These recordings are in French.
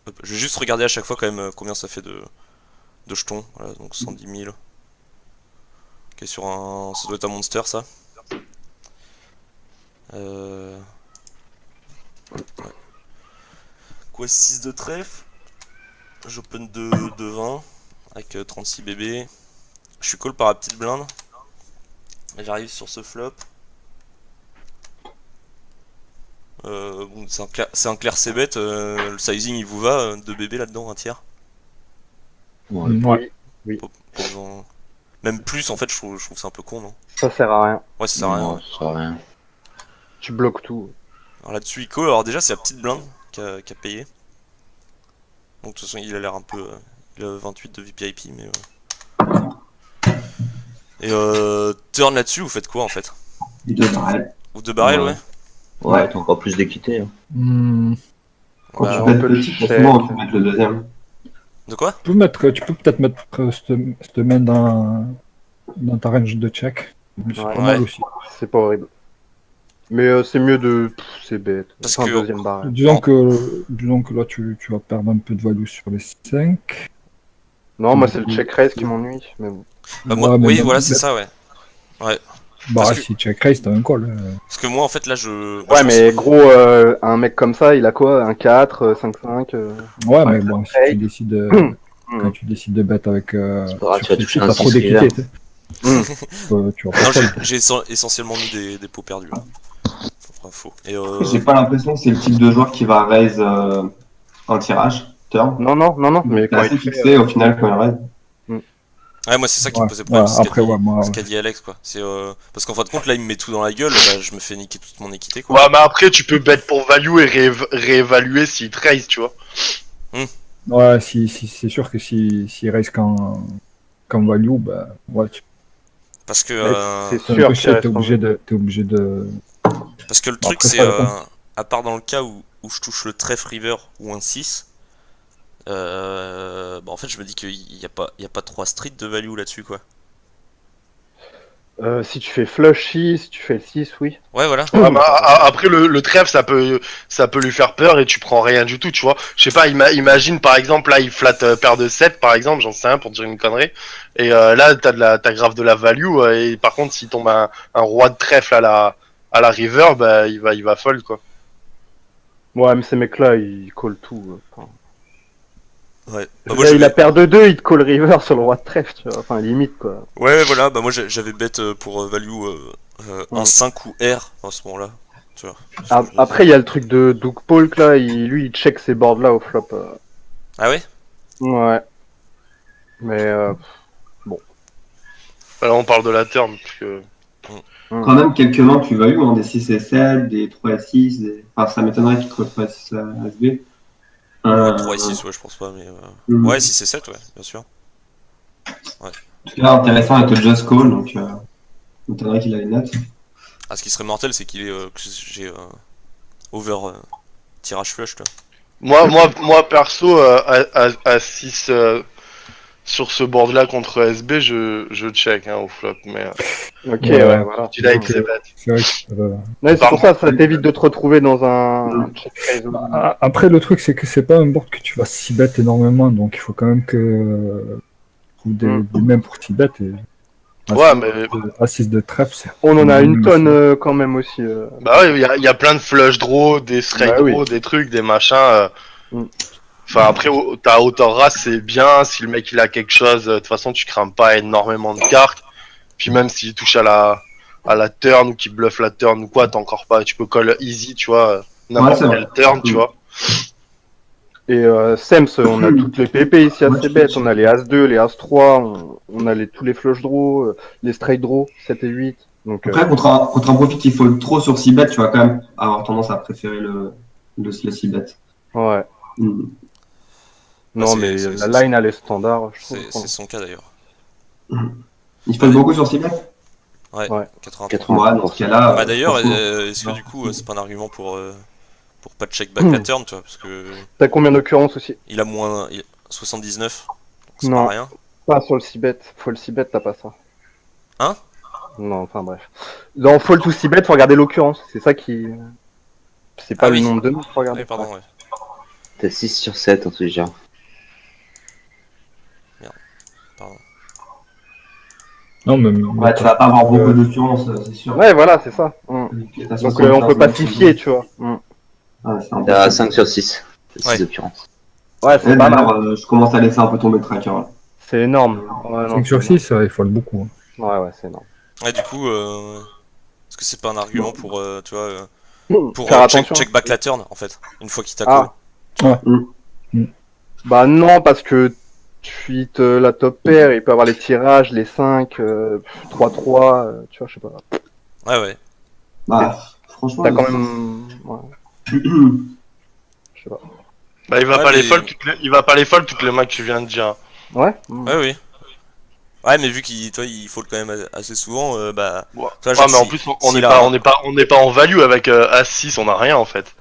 Hop, je vais juste regarder à chaque fois quand même combien ça fait de jetons. Voilà, donc 110 000. Ok, sur un. Ça doit être un monster ça. Euh... Ouais. Quoi, 6 de trèfle. J'open de 20 avec 36 bébés. Je suis call par la petite blinde. Et j'arrive sur ce flop. Bon, c'est un clair c-bet. Le sizing il vous va, 2 bébés là-dedans, un tiers. Ouais. Ouais. Oui, oui, Pas besoin. Même plus en fait, je trouve que c'est un peu con, non? ça sert à rien. Ouais, ça sert à rien, Non, ouais. ça sert à rien. Tu bloques tout. Alors là-dessus, il call. Alors déjà, c'est la petite blinde qui a payé. Donc de toute façon, il a l'air un peu. Il a 28 de VPIP, mais. Et turn là-dessus, vous faites quoi en fait? Les deux barrels. Ou deux barrels, Ouais. ouais? Ouais, t'as encore plus d'équité. Hein. Hmm, Quand Bah, tu on bêtes peut le petit, check. forcément, on peut mettre le deuxième. de quoi? tu peux peut-être mettre cette main dans ta range de check. C'est Ouais. pas mal Ouais. aussi. C'est pas horrible. Mais c'est mieux de. C'est bête. Parce Enfin, que. deuxième barre. Disons que là, tu vas perdre un peu de value sur les 5. Non, moi c'est le check raise qui m'ennuie. Mais bon. Bah, moi, oui, voilà, c'est ça, ouais. Ouais. Bah, Parce que, si check raise, t'as un call. parce que moi, en fait, là, je. Moi, Ouais, je mais gros, un mec comme ça, il a quoi? Un 4, 5-5 Ouais, mais bon, si hey. tu décides, Hmm. quand tu décides de bet avec. C'est pas grave, tu vas toucher un t'as trop 6 river. d'équité. Tu vas pas Non, j'ai fold. essentiellement mis des pots perdus. Là. Enfin, faux. Et J'ai pas l'impression que c'est le type de joueur qui va raise un tirage, turn. Non, non, non, non, mais C'est quand assez il fait. fixé au final quand il raise. ouais, moi, c'est ça qui me Ouais, posait problème, ouais, après, ouais, moi, ce qu'a dit Alex, quoi. C'est parce qu'en fin de compte, là, il me met tout dans la gueule, bah, je me fais niquer toute mon équité, quoi. Ouais, mais après, tu peux bet pour value et réévaluer s'il te raise, tu vois. ouais, c'est sûr que si raise qu'en value, bah, ouais, Parce que, Mais c'est c'est un sûr peu qu'il chier, reste en value. t'es obligé de. parce que le Bon, truc, après, c'est, ça dépend. à part dans le cas où je touche le trèfle river ou un 6, bah, en fait, je me dis qu'il y a pas 3 streets de value là-dessus, quoi. Si tu fais flush 6, si tu fais le 6, oui. Ouais, voilà. Ouais, mais après, le trèfle, ça peut lui faire peur et tu prends rien du tout, tu vois. Je sais pas, imagine par exemple, là, il flatte paire de 7 par exemple, j'en sais rien pour dire une connerie. Et là, t'as grave de la value. Et par contre, s'il tombe un roi de trèfle à la river, bah, il va fold, quoi. Ouais, mais ces mecs-là, ils call tout. Enfin, Ouais. je Bah, veux moi, dire, il a paire de 2, il te call river sur le roi de trèfle, tu vois. Enfin, limite, quoi. ouais, voilà, bah, moi, j'avais bet pour value un Mm. 5 ou R à ce moment-là. Tu vois. Après, il y a le truc de Doug Polk, là, lui, il check ces boards-là au flop. Ah ouais? Ouais. Mais, Là, on parle de la turn, parce que... Quand même quelques mains tu vas eu, hein, des 6 et 7, des 3 et 6, enfin ça m'étonnerait qu'il croit 3 et 6 à SB. 3 et 6, ouais, je pense pas, mais. Mhm. Ouais, 6 et 7, ouais, bien sûr. En tout cas, intéressant avec le Just Call, donc m'étonnerait qu'il a une note. Ah, ce qui serait mortel, c'est que j'ai over tirage flush, là. Moi perso, à 6 sur ce board-là contre SB, je check hein, au flop, mais ok, Ouais, ouais, voilà. tu l'as avec ok. ses bêtes. C'est vrai que, Ouais, c'est pour ça, ça t'évite de te retrouver dans un check raise. après, le truc, c'est que c'est pas un board que tu vas s'y bet énormément, donc il faut quand même que trouve des mains pour s'y bet. Ouais, mais Assise de trèfle, c'est. On en a une Mm, tonne quand même aussi. bah ouais, il y a plein de flush draw, des straight Bah oui. draw, des trucs, des machins. Mm. Enfin, après, ta hauteur race, c'est bien. Si le mec il a quelque chose, de toute façon, tu crames pas énormément de cartes. Puis même s'il touche à la turn ou qu'il bluffe la turn ou quoi, t'as encore pas. Tu peux call easy, tu vois, n'importe c'est quelle vrai. turn, tu vois. Et Sems, on a toutes les PP ici Ouais, assez bêtes. On a les As-2, les As-3, on a tous les flush draw, les straight draw, 7 et 8. Donc, Après, contre un profil qui fold trop sur 6 bêtes, tu vas quand même avoir tendance à préférer le 6 bêtes. ouais. Mm. Non, c'est- mais c'est- la line, elle est standard, je trouve. C'est son cas d'ailleurs. Il fold beaucoup sur 6 bêtes? Ouais, Ouais. 83. Ouais, dans ce cas-là. Bah d'ailleurs, franchement, est-ce que du coup, c'est pas un argument pour pas check back la turn, tu vois, parce que T'as combien d'occurrences aussi? il a moins 79, donc c'est pas Non, rien. pas sur le 6-bet. Faut le 6-bet, t'as pas ça. Hein? Non, enfin bref. Dans Fall to 6-bet, faut regarder l'occurrence. C'est ça qui. C'est pas Ah le oui. nombre de mots, faut Ah regarder. oui, pardon, Ouais. ouais. T'as 6 sur 7 en tout genre. Pardon. Non, mais Ouais, tu vas pas avoir beaucoup d'occurrences, c'est sûr. Ouais, voilà, c'est ça. Et t'as Donc 75 on peut pas se fier, tu vois. Ouais, c'est un peu T'as chaud. 5 sur 6. 6 Ouais. occurrences. Ouais, Ouais, c'est pas mal. d'ailleurs, je commence à laisser un peu tomber le tracker. Là. C'est énorme. Ouais, non, 5 sur c'est 6, il faut beaucoup. Hein. énorme. Ouais, c'est énorme. Ouais, du coup, est-ce que c'est pas un argument pour, tu vois, pour Faire check, attention. check back la turn, en fait, une fois qu'il t'a Ah. call? Bah non, parce que tu hit la top pair, il peut avoir les tirages, les 5, 3-3, tu vois, je sais pas. Ouais, ouais. Bah, franchement, T'as quand même... Ouais, je sais pas. Bah, il va Ouais, pas mais- les fold il va pas les fold toutes les mains que tu viens de dire. Ouais Ouais, oui. Ouais, mais vu qu'il toi, il fold quand même assez souvent, bah. Ouais, Toi, Ouais, genre, mais en si- plus, on s'il n'est a pas, un- on n'est pas en value avec As-6, on a rien en fait.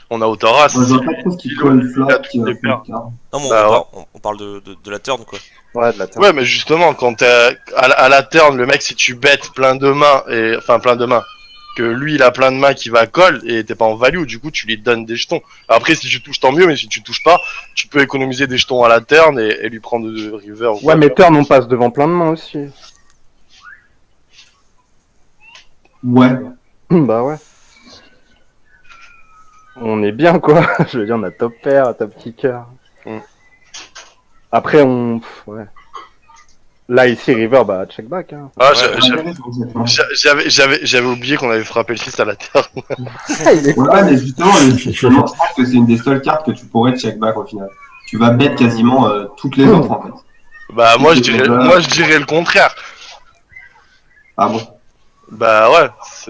On a auteur As. Moi, je vois pas trop ce qui colle flop il a qui toutes va les paires. faire. Non, mais Bah, on parle de la turn, quoi. Ouais, de la turn. Ouais, mais justement, quand t'es à la turn, le mec, si tu bêtes plein de mains, enfin plein de mains, que lui il a plein de mains qui va call et t'es pas en value, du coup tu lui donnes des jetons. Après, si tu touches, tant mieux, mais si tu touches pas, tu peux économiser des jetons à la turn et lui prendre de river. ou quoi. Ouais, mais turn, on passe devant plein de mains aussi. Ouais. Bah ouais. On est bien, quoi. Je veux dire, on a top pair, top kicker. Mm. Après, ouais. Là, ici, river, bah, check back, hein. Ah, Ouais, j'avais oublié qu'on avait frappé le 6 à la turn. Il est Ouais, mais justement, je pense que c'est une des seules cartes que tu pourrais check back au final. Tu vas bet quasiment toutes les autres en fait. Bah, moi je dirais le contraire. Ah bon. Bah ouais,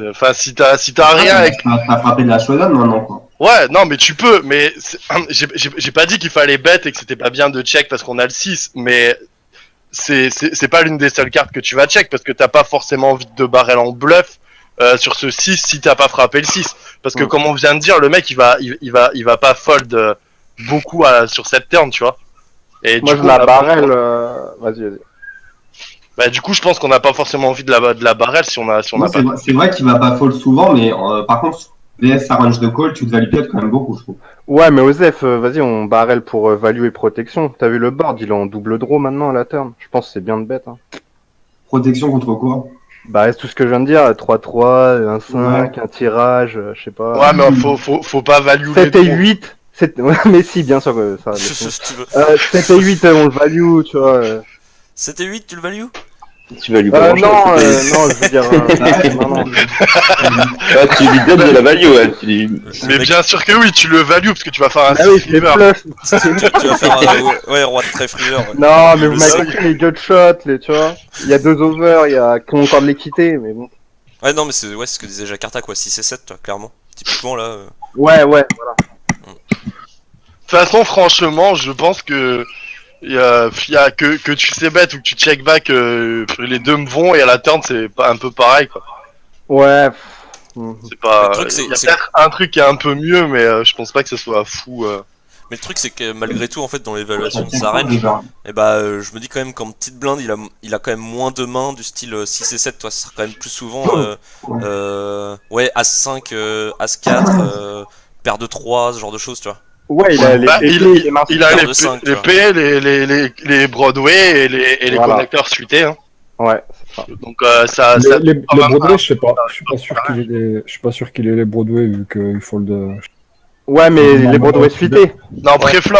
enfin si t'as rien avec... T'as frappé de la showdown maintenant quoi. Ouais, non mais tu peux, mais j'ai pas dit qu'il fallait bet et que c'était pas bien de check parce qu'on a le 6, mais c'est pas l'une des seules cartes que tu vas check parce que t'as pas forcément envie de barrel en bluff sur ce 6 si t'as pas frappé le 6. Parce que comme on vient de dire, le mec il va pas fold beaucoup sur cette turn, tu vois. Et Moi, du je coup, la on a pas- barrel, vas-y. Bah du coup je pense qu'on n'a pas forcément envie de la barrel si on a Non, pas... c'est vrai qu'il va pas fold souvent, mais par contre, VS à range de call, tu te value peut-être quand même beaucoup, je trouve. Ouais, mais Osef, vas-y, on barrel pour value et protection. T'as vu le board, il est en double draw maintenant à la turn. Je pense que c'est bien de bête, hein. Protection contre quoi? Bah, c'est tout ce que je viens de dire, 3-3, un 5, un tirage, je sais pas. Ouais mais faut pas value 7 les et trop. 8, ouais, mais si, bien sûr que ça. Si tu veux. 7 et 8, on le value, tu vois. 7 et 8, tu le value? Tu vas lui pas Non, non, je veux dire, non, non. Ah, tu lui donnes de la value, ouais. Tu lui... Mais bien sûr que oui, tu le value parce que tu vas faire un Ah oui, 6 c'est river. flush. Tu vas faire ouais, roi de trèfle river. Ouais. Non, mais vous Le m'avez cinq. compris, les gutshots, tu vois. Il y a 2 overs, il y a qui ont encore de l'équité, mais bon. Ouais, non, mais c'est ce que disait Jakarta, quoi. 6 et 7, toi, clairement. Typiquement, là. Ouais, voilà. De toute façon, franchement, je pense que il y a que tu sais bet ou que tu check back, les deux me vont et à la turn c'est pas un peu pareil quoi. Ouais. C'est pas. Le truc, c'est- Il y a c'est- peut-être un truc qui est un peu mieux, mais je pense pas que ce soit fou. Mais le truc, c'est que malgré tout, en fait, dans l'évaluation de sa range, et bah, je me dis quand même qu'en petite blinde, il a quand même moins de mains du style 6 et 7, toi, ça sera quand même plus souvent. Ouais, As-5, As-4, paire de 3, ce genre de choses, tu vois. Ouais, il a les Bah, épées, les marques. Il a paire les, de cinq, tu les vois. P, les Broadway et les Voilà. connecteurs suités. Hein. Ouais, c'est ça. Donc ça. Les Ah, bah, Broadway, je sais pas. Je suis pas sûr qu'il ait les. Je suis pas sûr qu'il ait les Broadway vu qu'il fold. Ouais, mais Non, les non, Broadway non, suités. Non, préflop.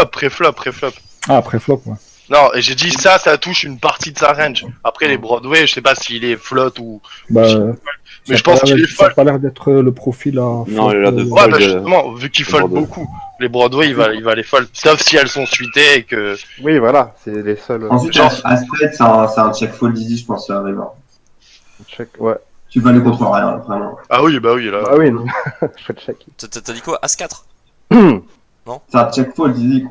Ah, après flop, ouais. Non, et j'ai dit ça touche une partie de sa range. Après les Broadway, je sais pas s'il est flot ou. Bah, Mais ça je a pas pense l'air qu'il est d'être- Ça a fold. pas l'air d'être le profil à. Non, flop, il a l'air de Ouais, fold. bah justement, vu qu'il fold Broadway. beaucoup, les Broadway, il va les fold. Sauf si elles sont suitées et que. Oui, voilà, c'est les seuls. Ensuite, Genre- à straight, c'est un check fold easy, je pense, à river. Check, ouais. Tu vas le contre rien, vraiment. Ah oui, là. Bah oui, non. Je fais check. T'as dit quoi? As-4? C'est un check fold easy,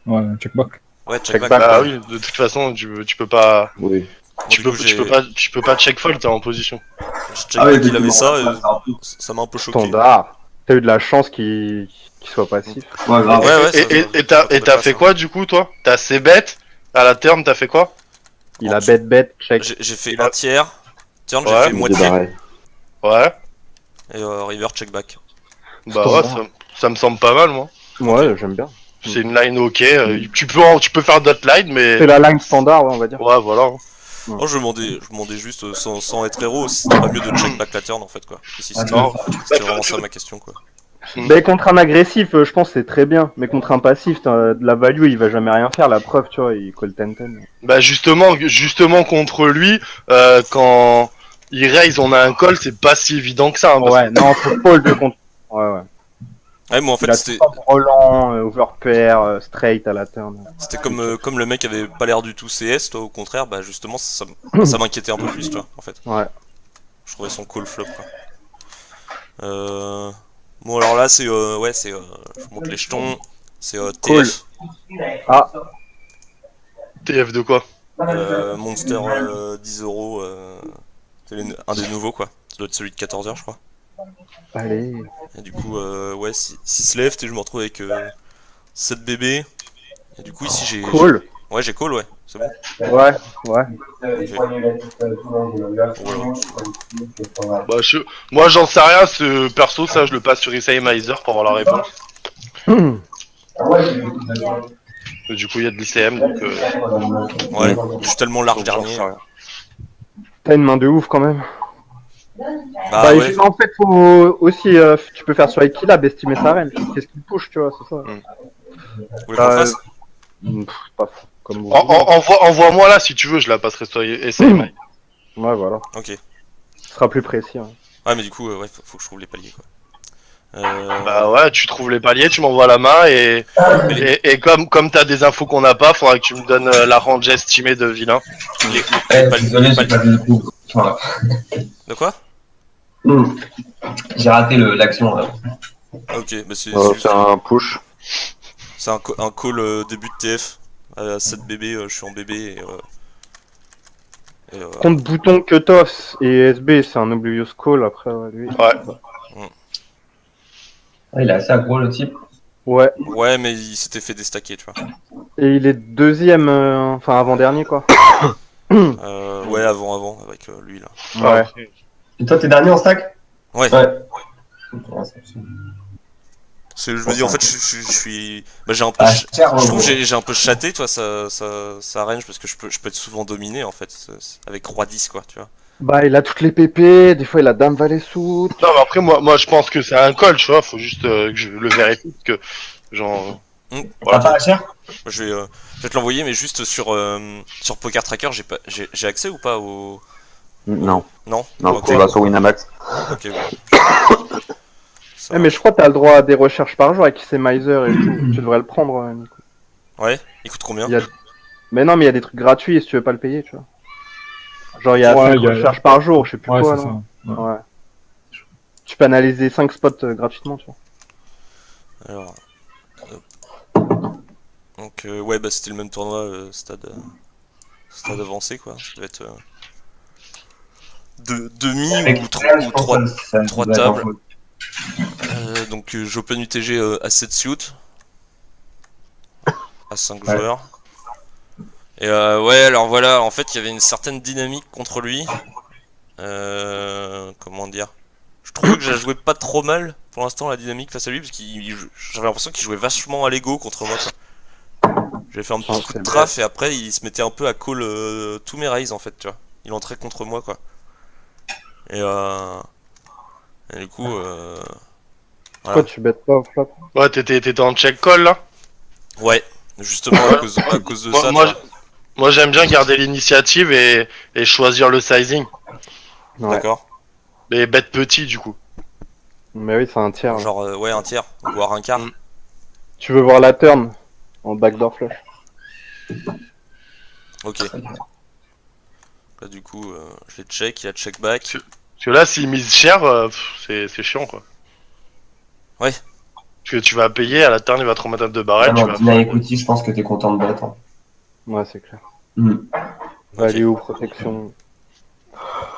quoi. Ouais, check back. Ouais, Check check back. back. Bah oui, de toute façon, tu peux pas. Oui. Tu Du peux, coup, tu peux pas check fold, t'es en position. j'ai check back, il avait ça, et ouais, ça m'a un peu choqué. Standard. T'as eu de la chance qu'il soit passif. grave. Ouais, Et t'as fait quoi du coup, toi? T'as ces bêtes à la turn, t'as fait quoi? Il a bet, check. J'ai fait Il a- un tiers, turn, Ouais. j'ai fait Deux moitié, barrels. Ouais. et river check back. Bah ouais, ça me semble pas mal, moi. Ouais, j'aime bien. C'est une line ok. Tu peux faire d'autres lines, mais C'est la line standard, ouais, on va dire. ouais, voilà. Oh, je me demandais juste, sans être héros, si c'était pas mieux de check back la turn en fait, quoi. Et si c'était Non. c'était vraiment ça ma question, quoi. Mais contre un agressif, je pense que c'est très bien. Mais contre un passif, de la value, il va jamais rien faire. La preuve, tu vois, il call 10-10. Bah justement contre lui, quand il raise, on a un call, c'est pas si évident que ça. Hein, parce Ouais, non, faut fold contre. Ouais. Ouais, moi en Il fait, a c'était. tout le temps Roland, overpair, straight à la turn. C'était comme le mec avait pas l'air du tout CS, toi au contraire, bah justement ça m'inquiétait un peu plus, toi, en fait. Ouais. Je trouvais son call flop, quoi. Bon alors là c'est je vous montre les jetons, c'est Cool. TF, Ah, TF de quoi? Monster 10€, c'est un des nouveaux, quoi. Ça doit être celui de 14h, je crois. allez. Et du coup, ouais, 6 left et je me retrouve avec 7 bébés. Et du coup ici j'ai... Cool. Ouais, j'ai call, ouais, c'est bon. Ouais. Bah, moi j'en sais rien, ce perso, ça je le passe sur Isai Miser pour avoir la réponse. Et du coup il y a de l'ICM donc Ouais, je suis tellement large donc j'en dernier. sais rien. T'as une main de ouf quand même. Bah ouais, En fait, faut aussi, tu peux faire sur Equilab, estimer sa range. Qu'est-ce qu'il push, tu vois, c'est ça. vous voulez qu'on fasse Pas fou, comme vous. Envoie-moi là si tu veux, je la passerai sur Isai Miser. Ouais, voilà. Ok. Ce sera plus précis. Hein. Ouais, mais du coup, ouais, faut que je trouve les paliers, quoi. Bah ouais, tu trouves les paliers, tu m'envoies la main et comme t'as des infos qu'on n'a pas, faudra que tu me donnes la range estimée de vilain. Désolé, j'ai pas vu le coup. Voilà. De quoi? J'ai raté l'action là. Ok, bah c'est C'est juste... un push. C'est un call début de TF. À 7 bébés, je suis en bébé et Contre bouton cutoff et SB, c'est un Oblivious Call après, ouais, lui. Ouais. Il est assez aggro le type. Ouais. ouais, mais il s'était fait déstacker, tu vois. Et il est deuxième, enfin avant-dernier, quoi. Ouais, avant, avec lui, là. Ouais. Et toi, t'es dernier en stack? Ouais. Ouais, Je me dis, en fait, je suis... Bah, j'ai un peu... Ah, Je trouve que j'ai un peu chaté, toi, ça range, parce que je peux être souvent dominé, en fait, avec roi 10, quoi, tu vois. Bah, il a toutes les PP, des fois il a Dame Valet sous. Non mais après moi je pense que c'est un call, tu vois, faut juste que je le vérifie parce que genre T'as voilà. pas la chair? Je vais te l'envoyer, mais juste sur Poker Tracker, j'ai accès ou pas au... Non. Non. Non, Ok. tu vas sur Winamax. Ok, bon. Ça Mais je crois que t'as le droit à des recherches par jour avec qui c'est Miser et tout. Tu devrais le prendre, Nico. Ouais, il coûte combien? Il y a- Mais non, mais il y a des trucs gratuits si tu veux pas le payer, tu vois. Genre, il y a Ouais, 5 il y a- recherches par jour, je sais plus Ouais, quoi, c'est là. ça. Ouais. Ouais. Tu peux analyser 5 spots gratuitement, tu vois. Alors... Donc, ouais, bah c'était le même tournoi, stade avancé, quoi. Ça devait être... demi ou trois tables. Donc j'open UTG à 7 suits. À 5 Ouais. joueurs. Et ouais, alors voilà, en fait il y avait une certaine dynamique contre lui. Comment dire? Je trouvais que je la jouais pas trop mal pour l'instant, la dynamique face à lui, parce j'avais l'impression qu'il jouait vachement à l'ego contre moi, quoi. J'avais fait un petit coup de traf et après il se mettait un peu à call tous mes raises en fait, tu vois. Il entrait contre moi, quoi. Et du coup, Pourquoi tu bêtes pas au flop? Ouais, t'étais en check call là. ouais, justement à cause de ça. Moi j'aime bien garder l'initiative et choisir le sizing. Ouais. D'accord. Mais bête petit du coup. Mais oui, c'est un tiers. Genre, ouais, un tiers, voire un quart. Mm. Tu veux voir la turn en backdoor flush. Ok. Là, du coup, je les check, il a check back. Parce que là s'il mise cher, c'est chiant quoi. Ouais. Parce que tu vas payer, à la turn il va te remettre de barrel, tu vas Dina Equity, je pense que t'es content de bet. Hein. Ouais, c'est clair. Ok. Value, protection,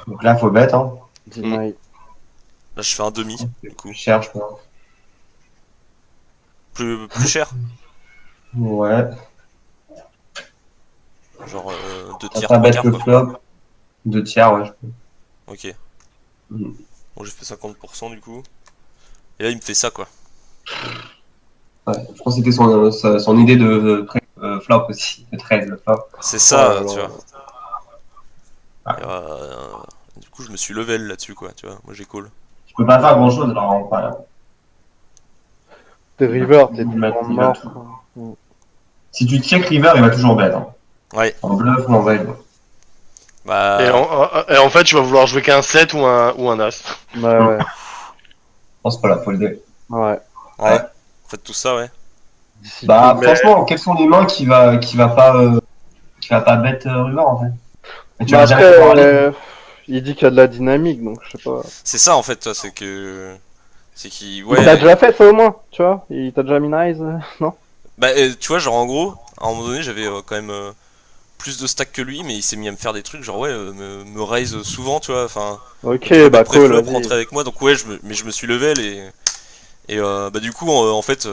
Donc là, faut bet. Hein. deny. Là, je fais un demi, du coup. Plus cher, je pense. Plus cher. Ouais. Genre, 2 T'as tiers, pas 3 bet quarts, le quoi. flop. 2 tiers, ouais. Je peux. Ok. Mm. Bon, j'ai fait 50% du coup. Et là, il me fait ça, quoi. Ouais, je pense que c'était son idée de flop aussi, de 13 le flop. C'est ça, Oh là tu là. vois. Ah. Et, du coup, je me suis level là-dessus, quoi, tu vois. Moi, j'ai call. Tu peux pas faire grand chose alors. Voilà. T'es river, t'es Il va tellement tout. mort. quoi. Si tu check river, il va toujours bet. Hein. Ouais. En bluff ou en bet. Bah. Et en fait, tu vas vouloir jouer qu'un 7 ou un As. Ouais, Je pense pas la fold. ouais. Ouais. Faites tout ça, ouais. Discipline. Bah Mais- franchement, quelles sont les mains qui va pas bet river en fait? Et tu Bah vas jamais après, pouvoir aller. il dit qu'il y a de la dynamique, donc je sais pas. C'est ça, en fait, toi, c'est que. C'est qu'il. Il Ouais. t'a déjà fait ça au moins, tu vois? Il t'a déjà mis raise, non? Bah, tu vois, genre, en gros, à un moment donné, j'avais quand même plus de stack que lui, mais il s'est mis à me faire des trucs, genre, ouais, me raise souvent, tu vois, enfin. Ok, Préflop, bah cool, vas-y. rentrer avec moi, donc ouais, mais je me suis level et bah du coup en fait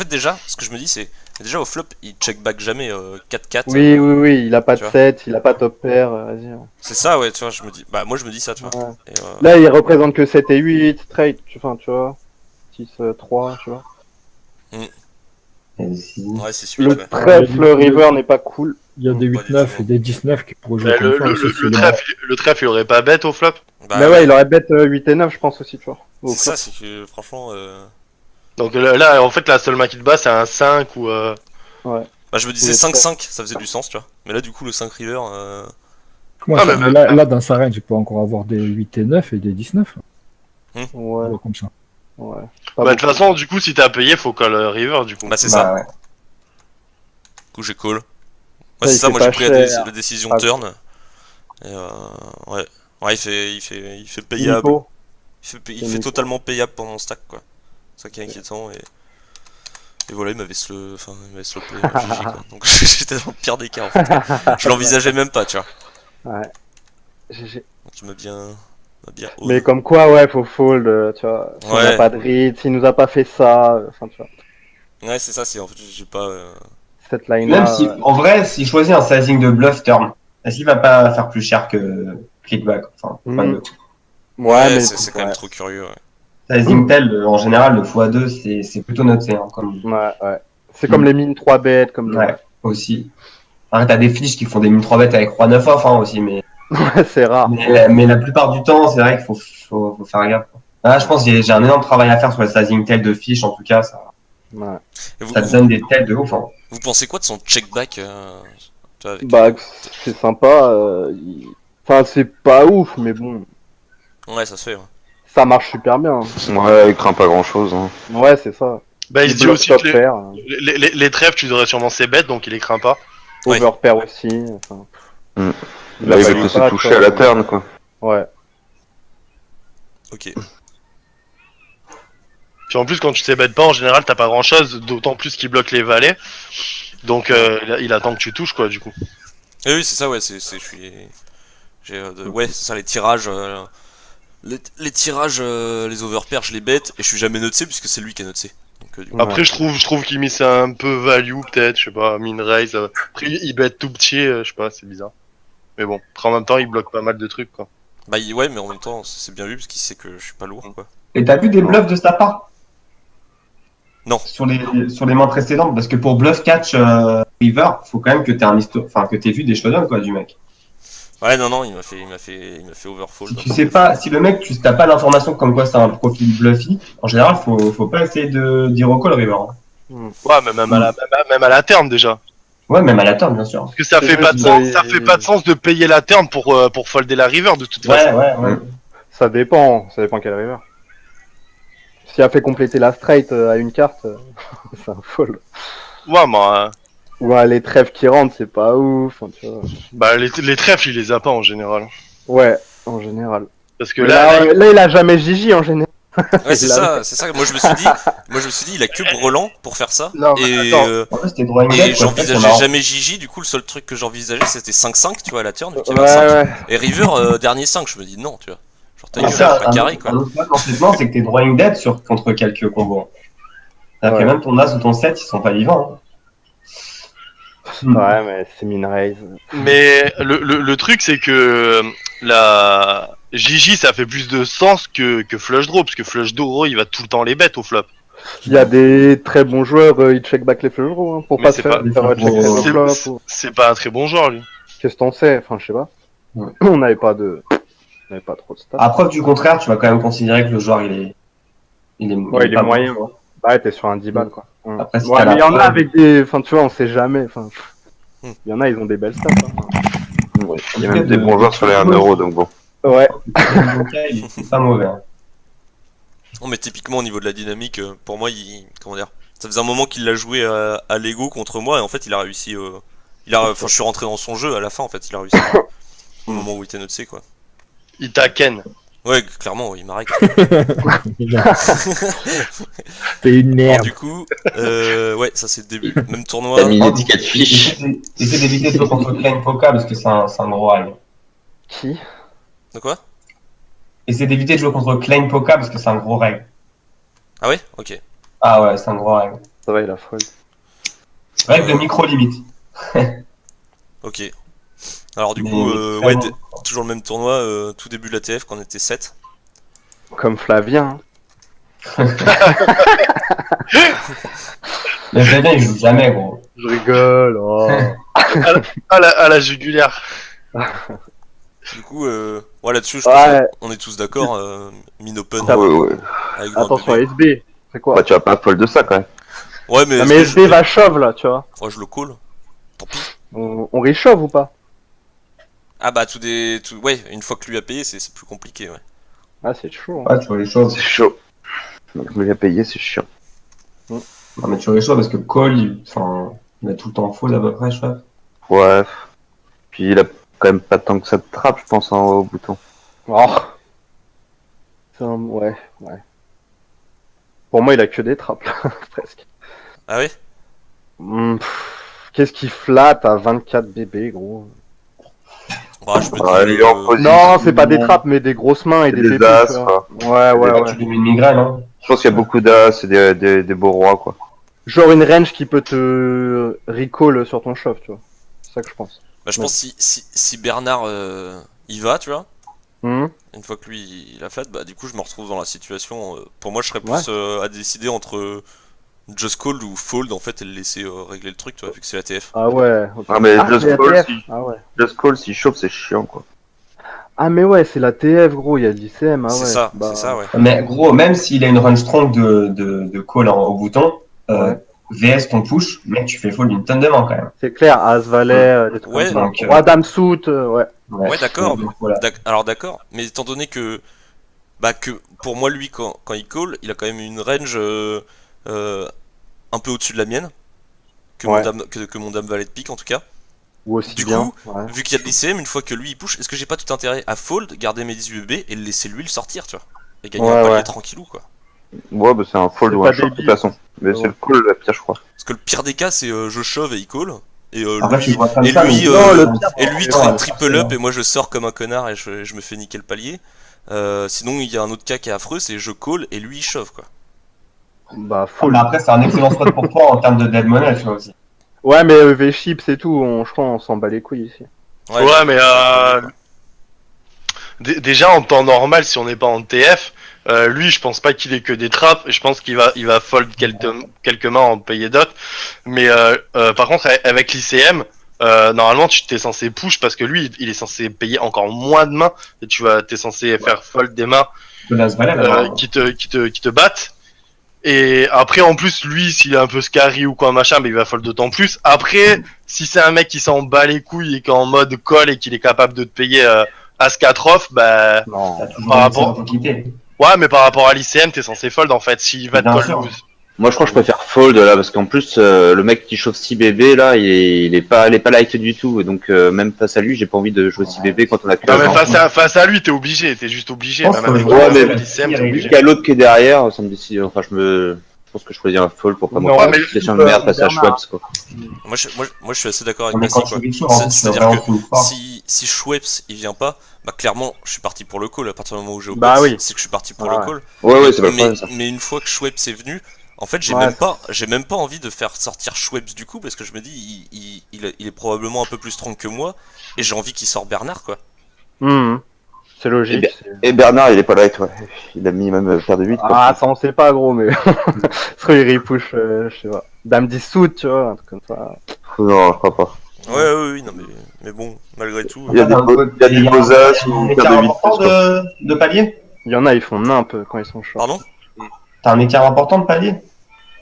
déjà ce que je me dis c'est déjà au flop il check back jamais 4-4. Oui, oui, oui, il a pas tu de vois. 7, il a pas top pair, vas-y. C'est ça, ouais, tu vois, je me dis bah moi je me dis ça, tu vois. Ouais. Et, Là, il représente que 7 et 8, straight, enfin, tu vois. 6, 3, tu vois. Et si- ouais, c'est suite, Le ouais. trèfle river n'est pas cool. Il y a des Pas du 8-9 tout. et des 19 qui pourraient jouer Mais comme ça aussi. si le trèfle, il aurait pas bet au flop. Bah, Mais ouais, il aurait bet 8 et 9, je pense aussi, tu vois. Au c'est ça, flop. c'est que franchement Donc là, en fait, la seule main qui te bat, c'est un 5 ou. bah je me disais Oui, 5-5, ça faisait du sens, tu vois. Mais là du coup le 5 river Comment Ah, ça, mais là, dans sa range, il peut encore avoir des 8 et 9 et des 19. Ouais, Comme ça. ouais. Bah, de toute façon, du coup, si t'as payé, faut call river, du coup. bah c'est ça. Bah ouais. Du coup j'ai call. Ouais, Ça, c'est il ça, fait moi j'ai pas pris cher. la décision Ah. turn. Et ouais. Ouais, il fait payable. Nipo. Il C'est fait mieux. totalement payable pendant mon stack, quoi. C'est ça qui est inquiétant. Et voilà, il m'avait slopé GG, quoi. Donc j'étais dans le pire des cas, en fait. Je l'envisageais même pas, tu vois. Ouais. GG. Donc il m'a bien haut. Mais comme quoi, ouais, faut fold, tu vois. Si on Ouais. n'a pas de read, s'il nous a pas fait ça, enfin, tu vois. Ouais, c'est ça, c'est en fait, j'ai pas. Cette line Même là. si, en vrai, s'il choisit un sizing de bluff turn, est-ce qu'il va pas faire plus cher que clickback? Enfin, Ouais, mais. c'est quand même ouais. trop curieux, ouais. sizing tel, en général, le x2, c'est plutôt noté. Hein, comme... Ouais, ouais. C'est comme les mines 3 bêtes, comme Ouais, aussi. Après, t'as des fiches qui font des mines 3 bêtes avec roi 9 off hein, aussi, mais... Ouais, c'est rare. mais la plupart du temps, c'est vrai qu'il faut faire gaffe. Là, je pense que j'ai un énorme travail à faire sur le sizing tel de fiches, en tout cas, Ouais. Et ça te donne des tels de ouf. Hein. vous pensez quoi de son check back tu vois, avec, Bah, c'est sympa. Enfin, c'est pas ouf, mais bon, ouais, ça se fait, ouais. ça marche super bien. Ouais, il craint pas grand chose. Hein. Ouais, c'est ça. Bah, il Les se dit blocs aussi top que pair, les trèfles, tu devrais sûrement ses bêtes, donc il les craint pas. Ouais. over pair aussi. Enfin, Hmm. il Là, a il pas va eu te se pas, toucher quoi. à la turn, quoi. Ouais. Ok. Puis en plus, quand tu sais bet pas, en général, t'as pas grand chose, d'autant plus qu'il bloque les valets. Donc il attend que tu touches, quoi, du coup. Et oui, c'est ça, ouais, je suis. Ouais, c'est ça, les tirages. Les tirages, les overpairs, je les bête et je suis jamais noté puisque c'est lui qui est noté. Donc, du coup, Ouais. Après, je trouve qu'il mise un peu value, peut-être, je sais pas, min raise. Après, il bet tout petit, je sais pas, c'est bizarre. Mais bon, après, en même temps, il bloque pas mal de trucs, quoi. bah ouais, mais en même temps, c'est bien vu parce qu'il sait que je suis pas lourd, quoi. Et t'as vu des bluffs de sa part? Non. Sur les mains précédentes, parce que pour bluff catch river, faut quand même que t'aies vu des showdowns quoi du mec. Ouais, non, il m'a fait overfold. Si tu sais pas, si le mec t'as pas l'information comme quoi c'est un profil bluffy, en général faut pas essayer de dire au call river. Hein. Ouais, mais même à la terme, déjà. Ouais, même à la turn bien sûr. Parce que ça C'est fait pas de juste, sens, ça fait pas de sens de payer la terme pour folder la river, de toute façon. Ouais. Ça dépend quel river. S'il a fait compléter la straight à une carte, c'est un fold. Ouais, moi, Ouais, les trèfles qui rentrent, c'est pas ouf. Enfin, tu vois. bah, les trèfles, il les a pas, en général. Ouais, en général. Parce que Mais là, là, il a jamais Gigi en général. Ouais, c'est Il a- ça. Moi, je me suis dit, il a que Brelan pour faire ça. Non, mais Et, attends. En fait c'était drawing et dead, quoi. j'envisageais jamais Gigi. Du coup, le seul truc que j'envisageais, c'était 5-5, tu vois, à la turn. vu qu'il y Ouais, avait un 5. ouais. Et River, dernier 5, je me dis non, tu vois. Genre, ta Et gueule, ça, pas carré, quoi. un autre point dans cette main, c'est que t'es drawing dead contre quelques combos. C'est-à-dire que Ouais. même ton as ou ton 7, ils sont pas vivants. Hein. Ouais, mais c'est min raise. Mais le truc, c'est que la Gigi, ça fait plus de sens que flush draw, parce que flush draw, il va tout le temps les bêtes au flop. Il y a des très bons joueurs, ils check back les flush draws, hein, pour Mais pas c'est se faire, pas- faire check les C'est flops. ou- c'est pas un très bon joueur, lui. Qu'est-ce que t'en sais? Enfin, je sais pas. Ouais. On n'avait pas de trop de stats. À preuve du contraire, tu vas quand même considérer que le joueur, il est Ouais, il est pas moyen. bon. Ouais. Bah, t'es sur un 10 balles, quoi. Après, si Ouais, t'as mais la il y en a preuve- avec des. Enfin, tu vois, on sait jamais. Enfin, Hmm. il y en a, ils ont des belles stats. Ouais. Il y a même des bons joueurs sur les 1€, donc bon. Ouais. Il est pas mauvais. Hein. Non, mais typiquement au niveau de la dynamique, pour moi, comment dire, ça faisait un moment qu'il l'a joué à Lego contre moi et en fait, il a réussi. Enfin, je suis rentré dans son jeu à la fin. En fait, il a réussi au moment où il était noté, quoi. Il t'a ken. Ouais, clairement, il m'arrête. T'es une Alors, merde. du coup, ouais, ça c'est le début. Même tournoi. T'as mis une étiquette fiche. Essaie d'éviter de jouer contre Klein Poka parce que c'est un gros règle. Qui? De quoi? Essaie d'éviter de jouer contre Klein Poka parce que c'est un gros règle. Ah ouais? Ok. Ah ouais, c'est un gros règle. Ça va, il a fold. Règle de micro limite. Ok. Alors, du Mais coup, très ouais, bon. toujours le même tournoi, tout début de la TF quand on était 7. Comme Flavien. Mais Flavien, il joue jamais, gros. Je rigole. Oh. À la jugulaire. Du coup, ouais, là-dessus, je pense Ouais. qu'on est tous d'accord. Min open Ça- Ouais, ouais. avec grand Attention, bébé. SB. C'est quoi? Bah, tu vas pas fold de ça quand même. Ouais, mais, Non, mais SB va shove là, tu vois. ouais, je le call. Tant pis. On reshove ou pas? Ah bah, ouais, une fois que lui a payé, c'est plus compliqué, ouais. Ah, c'est chaud. Hein. Ouais, tu vois les choses. C'est chaud. Donc, me l'a payé, c'est chiant. Non, mais tu vois les choses parce que Cole, il a tout le temps fold à peu près, je crois. Ouais. Puis il a quand même pas tant que ça de trappe, je pense, hein, au bouton. Oh. Ouais. Pour moi, il a que des trappes, là, presque. Ah ouais? Qu'est-ce qui flatte à 24 bébés, gros? Bah, je me dis. Ouais, il est en position. Non, c'est pas des trappes, mais des grosses mains et des Des pépés. as, tu vois. quoi. Ouais. Là, tu lui mets une migraine, hein. Je pense qu'il y a beaucoup d'as et des beaux rois, quoi. Genre une range qui peut te recall sur ton shove, tu vois. C'est ça que je pense. Bah, je pense si Bernard y va, tu vois, Hmm. une fois que lui il a flat, bah du coup je me retrouve dans la situation. Pour moi, je serais plus à décider entre just call ou fold en fait et le laisser régler le truc, tu vois, vu que c'est la TF. Ah ouais. ok. Ah, mais c'est just la call, TF. si, Ah ouais. just call, s'il chauffe, c'est chiant, quoi. Ah mais ouais, c'est la TF, gros, il y a l'ICM. Ah ouais. c'est ça, Bah, c'est ça, ouais. Mais gros, même s'il a une run strong de call au bouton, Ouais. VS ton push, mec, tu fais fold une tonne de main quand même. C'est clair, As, Valet, des trucs Ouais, comme ça. donc, Roi, Dame, Soute, ouais. Ouais, d'accord. donc, voilà. Alors d'accord, mais étant donné que pour moi lui quand il call, il a quand même une range un peu au-dessus de la mienne que Ouais. mon dame valet de pique en tout cas. Ou aussi Du bien. coup, ouais. Vu qu'il y a de l'ICM, une fois que lui il push, est-ce que j'ai pas tout intérêt à fold, garder mes 18 bébés et le laisser lui le sortir, tu vois, et gagner Ouais, un palier ouais. tranquillou quoi. Ouais, bah, c'est un fold C'est ou pas un shove, de toute débile. façon. Mais Ouais. c'est le call, la pire, je crois. Parce que le pire des cas c'est je shove et il call et Après, tu lui le vois comme et ça, lui, mais Non, le triple up et moi je sors comme un connard et je me fais niquer le palier. Sinon il y a un autre cas qui est affreux, c'est je call et lui il shove quoi. Bah, Mais fold. après, c'est un excellent spot pour toi en termes de dead money, tu vois aussi. Ouais, mais V-Chips et tout, je crois on s'en bat les couilles ici. Ouais, mais déjà en temps normal, si on n'est pas en TF, lui, je pense pas qu'il ait que des trappes. Je pense qu'il va fold quelques mains en payer d'autres. Mais par contre, avec l'ICM, normalement, tu t'es censé push parce que lui, il est censé payer encore moins de mains et t'es censé faire fold des mains De l'as valet, d'abord. qui te battent. Et après, en plus, lui, s'il est un peu scary ou quoi, machin, mais il va fold d'autant plus. Après, si c'est un mec qui s'en bat les couilles et qui est en mode call et qu'il est capable de te payer As 4 off, bah, Non. T'as toujours par une rapport- excellente utilité. ouais, mais par rapport à l'ICM, t'es censé fold en fait. S'il va te Bien call sûr. lose. Moi, je crois que je préfère fold là, parce qu'en plus, le mec qui chauffe 6 bébés là, il est pas liked du tout. Et donc, même face à lui, j'ai pas envie de jouer 6 bébés quand on a que Non, mais un. face à lui, t'es obligé, t'es juste obligé. Je pense Même avec que- Ouais, mais- l'ICM, t'es Vu obligé. qu'il y a l'autre qui est derrière, ça me décide. Enfin, je pense que je choisis un fold pour pas Non, m'en mais- faire une situation de merde face à Bernard. Schweppes, quoi. Moi je suis assez d'accord avec Mais Messi quand quoi. tu vis chaud, en fait, tu C'est-à-dire vas vraiment que full fort. si Schweppes il vient pas, bah clairement je suis parti pour le call à partir du moment où j'ai Bah open, oui. c'est que je suis parti pour Ouais. le call. Ouais, c'est pas le mais, problème, ça. mais une fois que Schweppes est venu, en fait j'ai Ouais. même pas envie de faire sortir Schweppes du coup parce que je me dis il est probablement un peu plus strong que moi et j'ai envie qu'il sorte Bernard quoi. Hmm. C'est logique. Et Bernard, il est pas light, ouais. Il a mis même paire de 8. Ah, ça on sait pas, gros, mais. Soit il repush, je sais pas. Dame 10 sous, tu vois, un truc comme ça. Non, je crois pas. Ouais, non, mais bon, malgré tout. Il y a des beaux as ou un paire écart de 8. important de palier. Il y en a, ils font nimp quand ils sont short. Pardon? T'as un écart important de palier.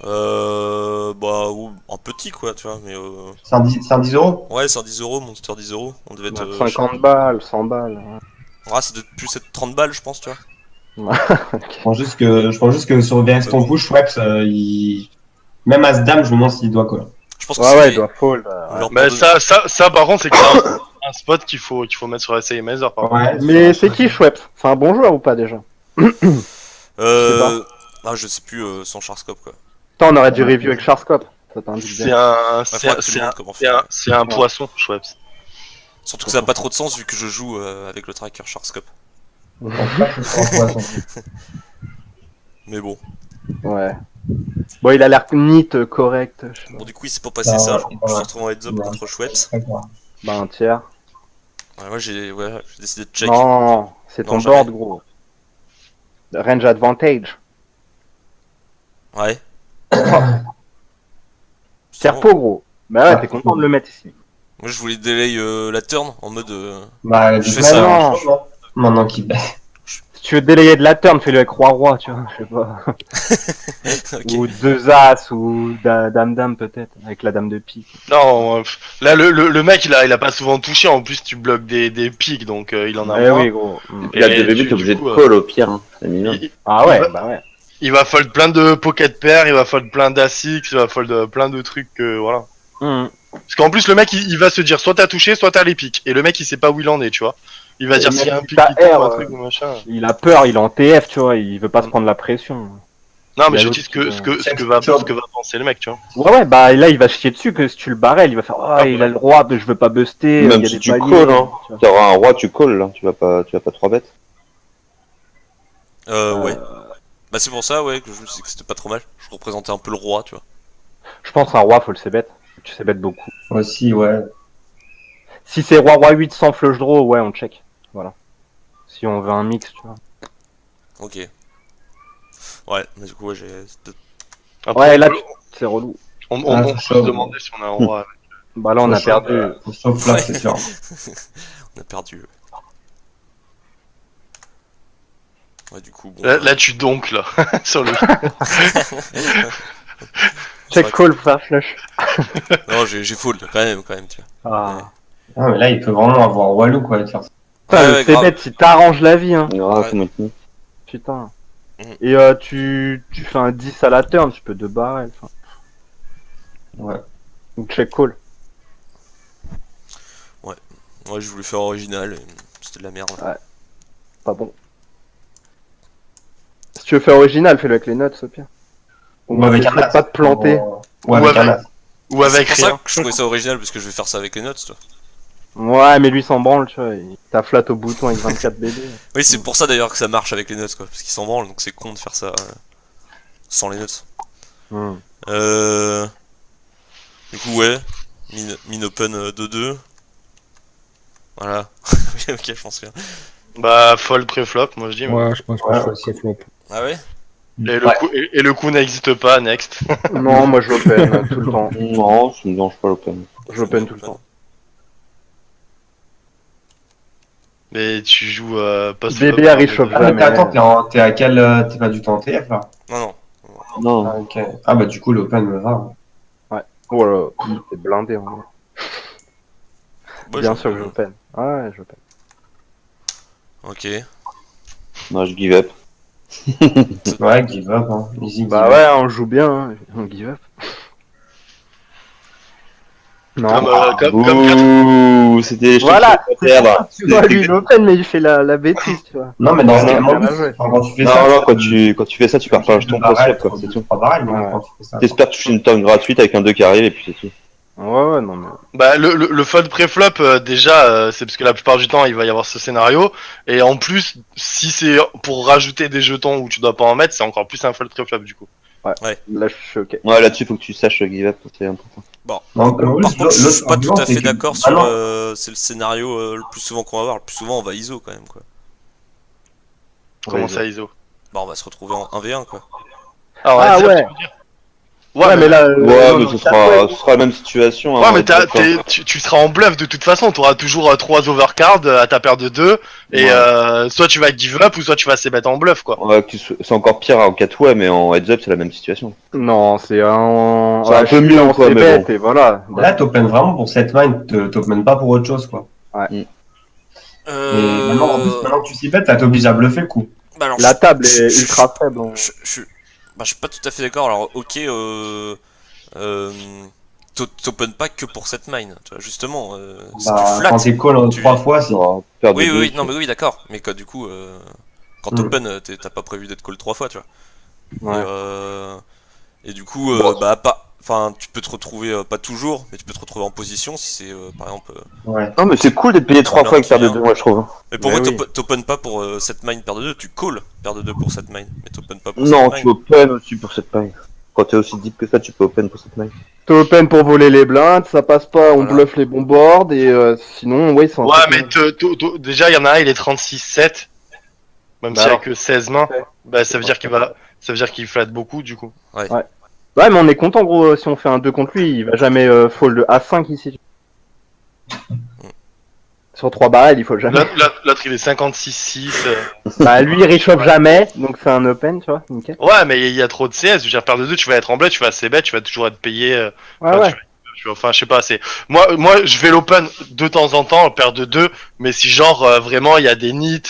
Bah, un petit quoi, tu vois, mais C'est un 10 euros. ouais, c'est un 10€, Monster 10€. On devait être. 50 balles, 100 balles. Ah, ça doit être plus être 30 balles, je pense, tu vois. Je pense juste que sur VX ton push, ouais, même As-Dame, je me demande s'il doit quoi. Je pense que Ouais, c'est ouais, il doit fold. leur Bah, pardonne- ça, par contre, c'est clairement un spot qu'il faut mettre sur SAI Mazer, par contre. Ouais. Mais c'est qui Schweppes? C'est un bon joueur ou pas déjà? Ah, je sais plus son Charscope quoi. Attends, on aurait dû review avec Charscope. Ça t'indique C'est bien. un, faudra que tu me montres comment c'est un poisson, Schweppes. Surtout que ça a pas trop de sens vu que je joue avec le tracker Charscope. Mais bon. Ouais. Bon, il a l'air neat, correct. Je sais pas. Bon, du coup, il s'est pas passé Bah, ça. ouais, Je me suis ouais. retrouvé en heads up Ouais. contre Chouette. Bah, un tiers. Ouais, moi j'ai décidé de check. Non, c'est ton Non, jamais. board, gros. Range advantage. Ouais. Tiers pot, gros. Bah ouais, t'es content de le mettre ici. Moi je voulais delay la turn en mode. Bah, Je du fais coup, ça, non. Maintenant qu'il bat. Si tu veux délayer de la turn, fais-le avec roi-roi, tu vois, je sais pas. Ok. Ou deux as, ou dame-dame peut-être, avec la dame de pique. Non, là, le mec, il a pas souvent touché, en plus, tu bloques des pics, donc il en a Eh moins. oui, gros. Mm. Et là, Et le début, du t'es obligé de coup, call au pire, hein. C'est minimum. Ah ouais, va- bah ouais. Il va fold plein de pocket pairs, il va fold plein d'A6, il va fold plein de trucs, voilà. Mm. Parce qu'en plus, le mec, il va se dire, soit t'as touché, soit t'as les pics. Et le mec, il sait pas où il en est, tu vois. Il va Et dire même s'il y a un si pic t'as qui tombe, R, un truc ou machin. Il a peur, il est en TF, tu vois, il veut pas se prendre la pression. Non, Il y mais a je l'autre dis ce qui que, va- ce que va penser le mec, tu vois. Ouais, ouais, bah là, il va chier dessus que si tu le barrel, il va faire, Ah, il a le roi, je veux pas buster, Même il y a si des tu paliers. calls, hein. tu vois. T'auras un roi, tu call, là. Tu vas pas 3 bêtes. Ouais. Bah c'est pour ça, ouais, que je me suis dit que c'était pas trop mal. Je représentais un peu le roi, tu vois. Je pense un roi, faut le c-bet. Tu c-bet beaucoup. Aussi, ouais. Si c'est roi 8 sans flush draw, ouais, on check. Voilà. Si on veut un mix, tu vois. Ok. Ouais, mais du coup, ouais, j'ai. Après, Ouais, là, on, c'est relou. on Ah, peut c'est se chaud. demander si on a un roi. Bah là, on a Faut perdu. Faut sauf là, c'est sûr. On a perdu. Ouais, du coup, bon. Là, tu donc, là, sur le. Check call, frère, flush. Non, j'ai fold quand même, tu vois. Ah. Ah, mais là, il peut vraiment avoir Walou, quoi, et faire ça. Putain, Ouais, le ouais, grave. c-bet, il t'arrange la vie, hein. Grave, Ouais. comment il Putain. Mhm. Et tu fais un 10 à la turn, tu peux 2 barrels. Enfin. Ouais. Ou check call. Ouais, je voulais faire original, et c'était de la merde. Pas bon. Si tu veux faire original, fais-le avec les notes, au pire. Ou avec un essaie de pas te planter. Ou avec un as. Ou avec C'est pour ça rien. que je trouvais ça original, parce que je vais faire ça avec les notes, toi. Ouais, mais lui s'en branle, tu vois. Il t'a flat au bouton avec 24 BD. Oui, c'est pour ça d'ailleurs que ça marche avec les notes, quoi. Parce qu'ils s'en branlent, donc c'est con de faire ça sans les notes. Hmm. Du coup, ouais. Min open 2-2. Voilà. Ok, je pense bien. Bah, fold pré-flop, moi je dis. mais- Ouais, je pense que Ouais, je fais aussi. le flop. Ah ouais? Et le coup n'existe pas, next. Non, moi je l'open tout le temps. Non, ça me dérange pas l'open. Je l'open tout le temps. Mais tu joues pas sous Bébé la Harry barre, Shop. mais- Ah, mais Jamais. attends, t'es à quel. T'es pas du tout en TF, là? Non, non. Non. Ah, ok. Ah, bah, du coup, l'open me va. Oh là, t'es blindé en vrai. Ouais, Bien je- sûr que j'open. Ouais, j'open. Ok. Non, je give up. Ouais, give up, hein. Easy, Bah give ouais, up. on joue bien, hein. On give up. Non. Ouh, c'était les Voilà, choses à perdre. Tu vois, lui il open, mais il fait la bêtise, tu vois. Non, mais dans ce Ouais, cas-là, bien joué. quand tu fais Non, ça. non, quand tu fais ça, tu perds pas un jeton post-flop, quoi, c'est tout. Pas pareil, mais Ouais. quand tu fais ça. T'espères toucher une turn gratuite avec un 2 qui arrive et puis c'est tout. Ouais, ouais, non, mais. Bah, le fold pré-flop, déjà, c'est parce que la plupart du temps, il va y avoir ce scénario. Et en plus, si c'est pour rajouter des jetons où tu dois pas en mettre, c'est encore plus un fold pré-flop, du coup. Là, je suis ok. Ouais, là-dessus, faut que tu saches give up, c'est important. Non, Par contre, je suis pas tout à fait d'accord sur Ah non. c'est le scénario le plus souvent qu'on va avoir. Le plus souvent, on va ISO quand même, quoi. Comment ça, ISO? Bah, on va se retrouver en 1v1, quoi. Alors, Ah vas-y, ouais. tu veux dire. Ouais, mais là. Ouais, non, mais non, ce ça sera, peut- ce sera la même situation. Ouais, hein, mais d'accord. tu seras en bluff de toute façon. T'auras toujours 3 overcards à ta paire de 2. Et Ouais. soit tu vas give up ou soit tu vas se mettre en bluff, quoi. Ouais, c'est encore pire en 4-way, mais en heads-up, c'est la même situation. Non, c'est un. C'est un peu mieux, on quoi, s'est mais bête, bon. et voilà. Là, t'open vraiment pour cette main, t'open pas pour autre chose, quoi. Et maintenant, en plus, maintenant que tu s'y bêtes, ça t'oblige à bluffer le coup. Bah, alors, La table je- est je- ultra faible. bah, je suis pas tout à fait d'accord. Alors, ok, t'open pas que pour cette mine, tu vois, justement. Si tu Bah, flattes, quand t'es call tu- 3 fois, c'est. Paire de oui, deux, oui, non, mais oui, d'accord. Mais quoi, du coup, quand Mm. t'open, t'as pas prévu d'être call 3 fois, tu vois. Ouais. Et du coup, bah, enfin, tu peux te retrouver, pas toujours, mais tu peux te retrouver en position si c'est, par exemple. Ouais. Non, mais c'est cool d'être payé 3 fois avec paire de 2, moi, je trouve. Mais pour Mais moi, oui. t'open pas pour cette mine paire de 2, tu call paire de 2 pour cette mine, mais t'open pas pour Non, cette tu mine. open aussi pour cette main. Quand t'es aussi deep que ça, tu peux open pour cette main. T'es open pour voler les blindes, ça passe pas, on Voilà. bluffe les bons boards, et sinon, ouais, c'est un Ouais, peu mais comme- déjà, il y en a un, il est 36-7. Même Bah s'il y a alors. que 16 mains. Ouais. Bah, ça veut dire qu'il flatte beaucoup, du coup. Ouais, mais on est content, gros, si on fait un 2 contre lui, il va jamais fold A5 ici. Sur 3 barrels, il faut jamais. L'autre, il est 56-6. Bah, lui, il réchauffe jamais, donc c'est un open, tu vois, nickel. Ouais, mais il y a trop de CS. Je veux dire, paire de 2, tu vas être en bluff, tu vas assez bête, tu vas toujours être payé. Ouais, Enfin, ouais. enfin, je sais pas, c'est. Moi, je vais l'open de temps en temps, paire de 2, mais si genre, vraiment, il y a des nits,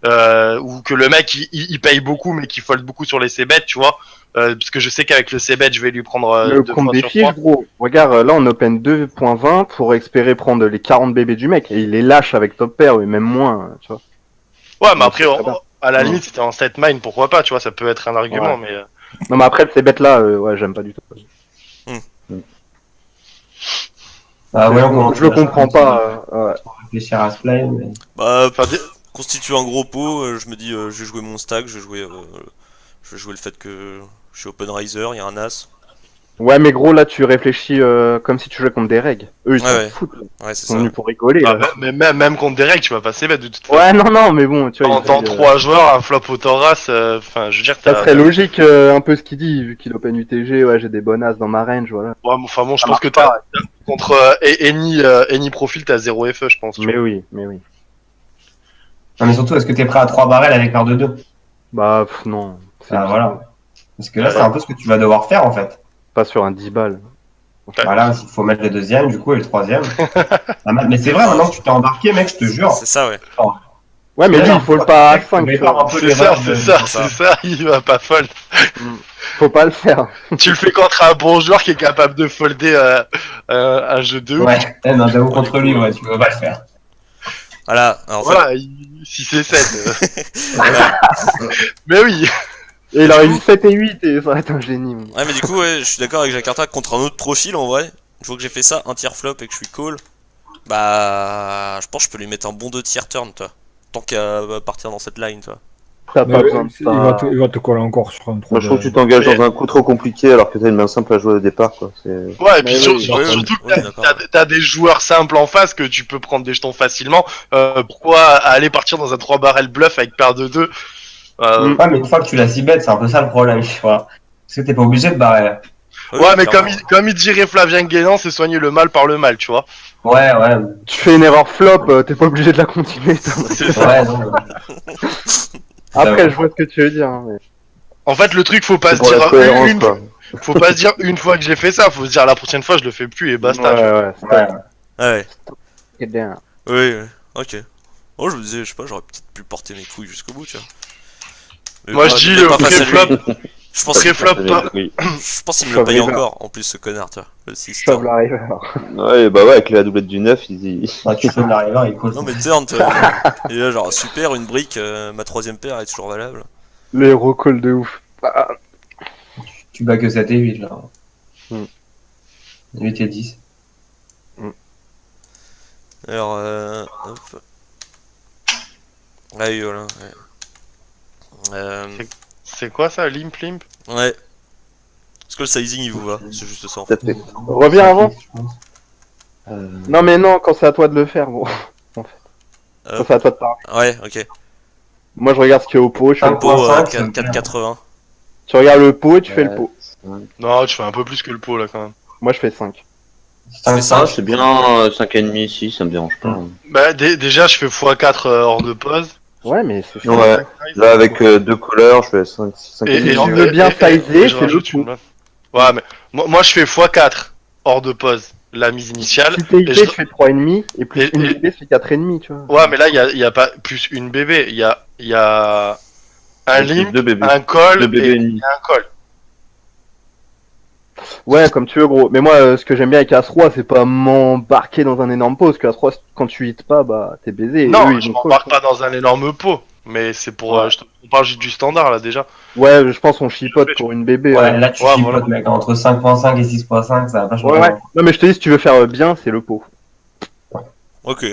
ou que le mec, il paye beaucoup, mais qu'il fold beaucoup sur les C-bet, tu vois. Parce que je sais qu'avec le C-bet, je vais lui prendre Le 2 compte points des sur fiches, 3. gros. Regarde, là, on open 2.20 pour espérer prendre les 40 bébés du mec, et il les lâche avec top pair, et même moins, tu vois. Ouais, mais Ouais, après, c'est très bien. à la limite, c'était en 7 mine, pourquoi pas, tu vois, ça peut être un argument, mais. Non, mais après, le C-bet là, ouais, j'aime pas du tout. Ah, voyons comment Je le comprends pas, ouais. réfléchir à ce play, mais. Bah, Enfin, constituer un gros pot, je me dis, je vais jouer mon stack, je vais jouer le fait que je suis open riser, il y a un as. Ouais, mais gros, là, tu réfléchis comme si tu jouais contre des règles. Eux, ils s'en Ouais. foutent. Ouais, c'est Ils sont ça. venus pour rigoler. bah, là. mais même contre des règles, tu vas pas C-bet de toute façon. Ouais, non, mais bon, tu vois. En tant 3 joueurs, un flop au Thoras, enfin, je veux dire, Ça serait logique, un peu ce qu'il dit, vu qu'il open UTG, ouais, j'ai des bonnes as dans ma range, voilà. Ouais, enfin bon, je Ça pense que marche pas. contre Any Profil, t'as 0 FE, je pense. Tu Mais vois. oui, mais oui. Non, mais surtout, est-ce que t'es prêt à 3 barrels avec paire de 2? Bah, non. C'est Ah, voilà. Parce que là, c'est un peu ce que tu vas devoir faire, en fait. pas sur un 10 balles. Voilà, il faut mettre le deuxième, du coup, et le troisième. Mais c'est vrai, maintenant que tu t'es embarqué, mec, je te jure. C'est ça, ouais. Ouais, mais lui, il faut le pas à 5, Mais tu vois. un peu C'est l'erreur ça, de- c'est ça, il va pas fold. Faut pas le faire. Tu le fais contre un bon joueur qui est capable de folder un jeu de ouf. Ouais, non, j'avoue, Oh, contre du lui, coup, ouais, tu peux pas le faire. Voilà, alors, en Voilà, 6 et 7. Mais oui, Et il aurait eu 7 et 8, et ça aurait été un génie. mon. ouais, mais du coup, ouais, je suis d'accord avec Jakarta contre un autre profil en vrai. Une fois que j'ai fait ça, un tiers flop et que je suis call, bah, je pense que je peux lui mettre un bon 2 tiers turn, toi. Tant qu'à partir dans cette line, toi. T'as Mais pas besoin de il va te coller encore sur un 3. Moi, je trouve que tu t'engages dans un coup trop compliqué alors que t'as une main simple à jouer au départ, quoi. C'est... ouais, et puis Mais oui, surtout que oui, d'accord. t'as des joueurs simples en face que tu peux prendre des jetons facilement. Pourquoi aller partir dans un 3 barrel bluff avec paire de 2 Ouais, mais une fois que tu l'as si bête, c'est un peu ça le problème, tu vois. Parce que t'es pas obligé de barrer. Ouais, mais clairement. comme il dirait Flavien Guénan, c'est soigner le mal par le mal, tu vois. Ouais, ouais. Tu fais une erreur flop, t'es pas obligé de la continuer. C'est ça. Ouais, non. Après, je vois ce que tu veux dire. Hein, mais... En fait, le truc, faut pas C'est se pour la dire cohérence, une, quoi. faut pas se dire une fois que j'ai fait ça, faut se dire la prochaine fois je le fais plus et basta. tu vois. Ouais, stop. Ouais. Ouais, Get down. oui, oui, ok. Oh, je me disais, je sais pas, j'aurais peut-être pu porter mes couilles jusqu'au bout, tu vois. Mais Moi, pas- je dis, peut-être pas face à lui. flop. Je pense que flop pas. Oui. Je pense qu'il me le Shove paye river. encore, en plus, ce connard, tu vois. Le 6 Shove la river. Ouais, bah ouais, avec la doublette du 9, il... Bah, tu peux l'arriver, il cause. Non, mais turn, tu vois. Et là, genre, super, une brique, ma troisième paire est toujours valable. Les recalls de ouf. Ah, Tu bats que 7 et 8, là. Hmm. 8 et 10. Alors, hop. Ah oui, voilà, ouais. C'est quoi ça, limp limp? Ouais. Est-ce que le sizing il vous va? C'est juste ça. En Tout fait. à fait. Reviens avant. Euh, Non, mais non, quand c'est à toi de le faire, gros. Quand c'est à toi de parler. Ouais, ok. Moi, je regarde ce qu'il y a au pot, je fais le pot. Pot 5.5, ça me plaît. 4,80. Tu regardes le pot et tu fais le pot. Non, tu fais un peu plus que le pot là quand même. Moi, je fais 5. 5.5, C'est bien 5,5 ici, ça me dérange pas. Bah déjà je fais x4 hors de pause. Ouais, mais c'est Ouais. Là, avec deux couleurs, je fais 5, Si tu veux et- bien sizer, je fais le rajoute une pot. blinde. Ouais, mais moi je fais x4 hors de pause, la mise initiale. Si t'es IP, et je- tu fais 3,5 et plus et- une et- bébé, c'est 4,5, tu vois. Ouais, mais là il y a pas plus une bébé, il y a un limp, deux bébés. un call Deux bébés et et demi. un call. Ouais, comme tu veux, gros. Mais moi, ce que j'aime bien avec As-Roi, c'est pas m'embarquer dans un énorme pot. Parce que As-Roi, quand tu hits pas, bah, t'es baisé. Et Non, eux, ils je vont call, m'embarque quoi. pas dans un énorme pot, mais c'est pour. Ouais. On parle juste du standard là déjà. Ouais, je pense qu'on chipote pour une bébé. Ouais, là tu Ouais, chipotes, voilà. mec. Entre 5.5 et 6.5, ça va vachement Ouais, ouais. loin. Non, mais je te dis, si tu veux faire bien, c'est le pot. Ok.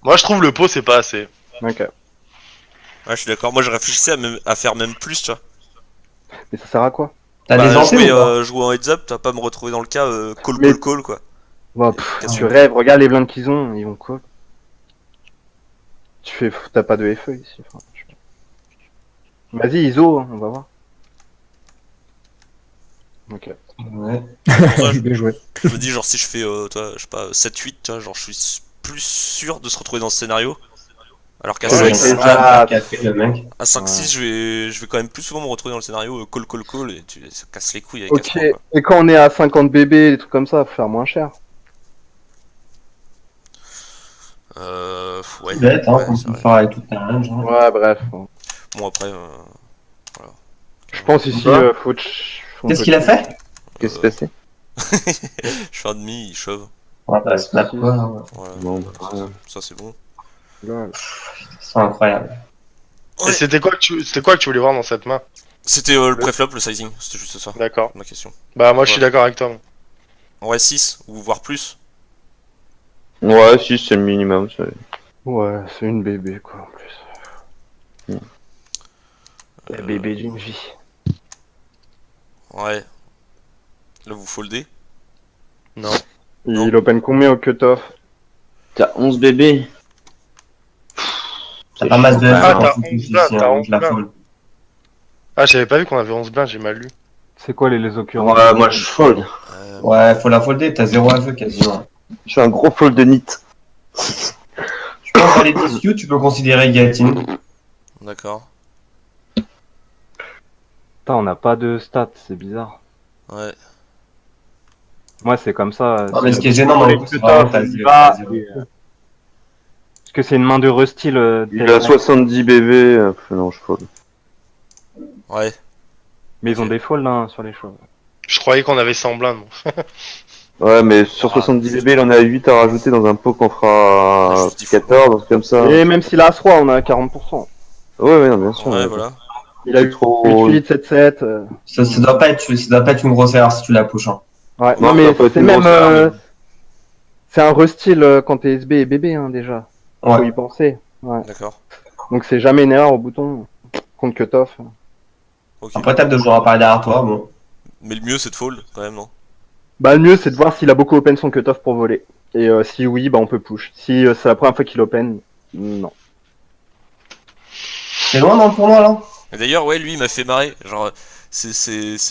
Moi je trouve le pot c'est pas assez. Ok. Ouais, je suis d'accord. Moi, je réfléchissais à faire même plus, tu vois. Mais ça sert à quoi? T'as des Bah, entrées ou pas jouer en heads up, tu vas pas me retrouver dans le cas call, Mais- call, call, quoi. Ouais, Qu'est-ce tu que- rêves, regarde les blindes qu'ils ont, ils vont call. Tu fais, t'as pas de FE ici. Enfin, vas-y, ISO, hein, on va voir. Ok. Ouais. Bien joué. Je me dis, genre, si je fais, toi, je sais pas, 7-8, tu vois, genre, je suis plus sûr de se retrouver dans ce scénario. Alors qu'à Ouais, Ouais, il y a 5, c'est un ça. café, le mec. à 5-6, je vais quand même plus souvent me retrouver dans le scénario call, call, call, et ça casse les couilles avec Ok. As-Roi, quoi. Et quand on est à 50 bébés, des trucs comme ça, faut faire moins cher. Ouais. Bête, hein, Ouais, comme c'est tu le vrai. feras avec toute ta range. Hein. Ouais, bref. Bon, après, Je pense ici, Quoi faut Qu'est-ce qu'il a fait? Qu'est-ce qui s'est passé je fais un demi, il shove. Ouais, bah, snap quoi. Hein. Voilà. Bon, Ça, c'est bon. C'est incroyable. Ouais. Et c'était quoi que tu voulais voir dans cette main? C'était le préflop, le sizing, c'était juste ça, D'accord. ma question. Bah moi je suis Ouais. d'accord avec toi. Ouais, 6, ou voire plus. Ouais, si, c'est le minimum. Ça. Ouais, c'est une bébé, quoi, en plus. Mm. La bébé d'une vie. Ouais. Là, vous foldez. Non. Il open combien au cutoff? T'as 11 bébés. T'as pas masse de Ah, FE t'as quand tu 11 touches blindes, ici, t'as hein, 11 je la blindes. fold. Ah j'avais pas vu qu'on avait 11 blindes, j'ai mal lu. C'est quoi les occurrences? Ouais, moi je fold. Ouais, faut la folder, t'as 0 FE quasiment. Je suis un gros fold de nit. Je pense dans les tissus, tu peux considérer Gatin. D'accord. Putain, on n'a pas de stats, c'est bizarre. Ouais. Moi, c'est comme ça. Non, mais ce qui est gênant dans le coup, c'est cutoff, vraiment que t'as on y 0. va, t'as 0. Parce que c'est une main de Rusty, Il a 70 bébés. Non, je fold. Ouais. Mais ils ont Ok. des folds hein, sur les choses. Je croyais qu'on avait 100 blindes. moi. Ouais, mais sur Ah, 70 juste- bébés, il en a 8 à rajouter dans un pot qu'on fera Ah, juste, il faut- 14, un truc comme ça. Et même s'il a As-Roi, on a 40%. Ouais, non, bien sûr. Ouais, voilà. Il a C'est eu trop- 8-8, 7-7. Ça doit pas être une grosse erreur si tu la push. Hein. Ouais, Non, non, mais ça peut être c'est une même. grosse erreur, C'est un restyle quand t'es SB et bébé, hein, déjà. Faut y Ouais. penser. Ouais. D'accord. Donc c'est jamais une erreur au bouton. Contre cutoff. Ok. Après, t'as 2 joueurs à parler derrière toi, bon. Mais le mieux, c'est de fold, quand même, non? Bah, le mieux, c'est de voir s'il a beaucoup open son cutoff pour voler. Et si oui, bah on peut push. Si c'est la première fois qu'il open, non. T'es loin dans le tournoi là? Et d'ailleurs, ouais, lui, il m'a fait marrer. Genre, c'est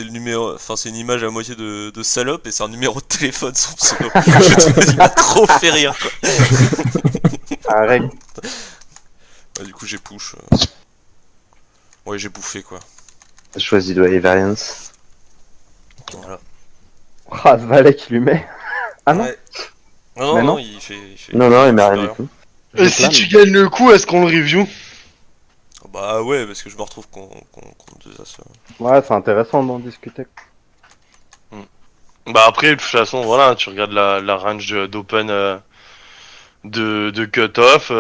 le numéro. Enfin, c'est une image à moitié de salope et c'est un numéro de téléphone, son pseudo. Il m'a trop fait rire, quoi. Arrête. Ouais, du coup, j'ai push. Ouais, j'ai bouffé, quoi. T'as choisi de high variance. Voilà. Ah, ce valet qui lui met. Ah non. Ouais. Non, Mais non, non. il fait. Non, il met rien du supérieur. tout. Je Et si clame. tu gagnes le coup, est-ce qu'on le review? Bah ouais, parce que je me retrouve contre deux as. Ouais, c'est intéressant d'en discuter. Bah après, de toute façon, voilà, tu regardes la range d'open de cut-off,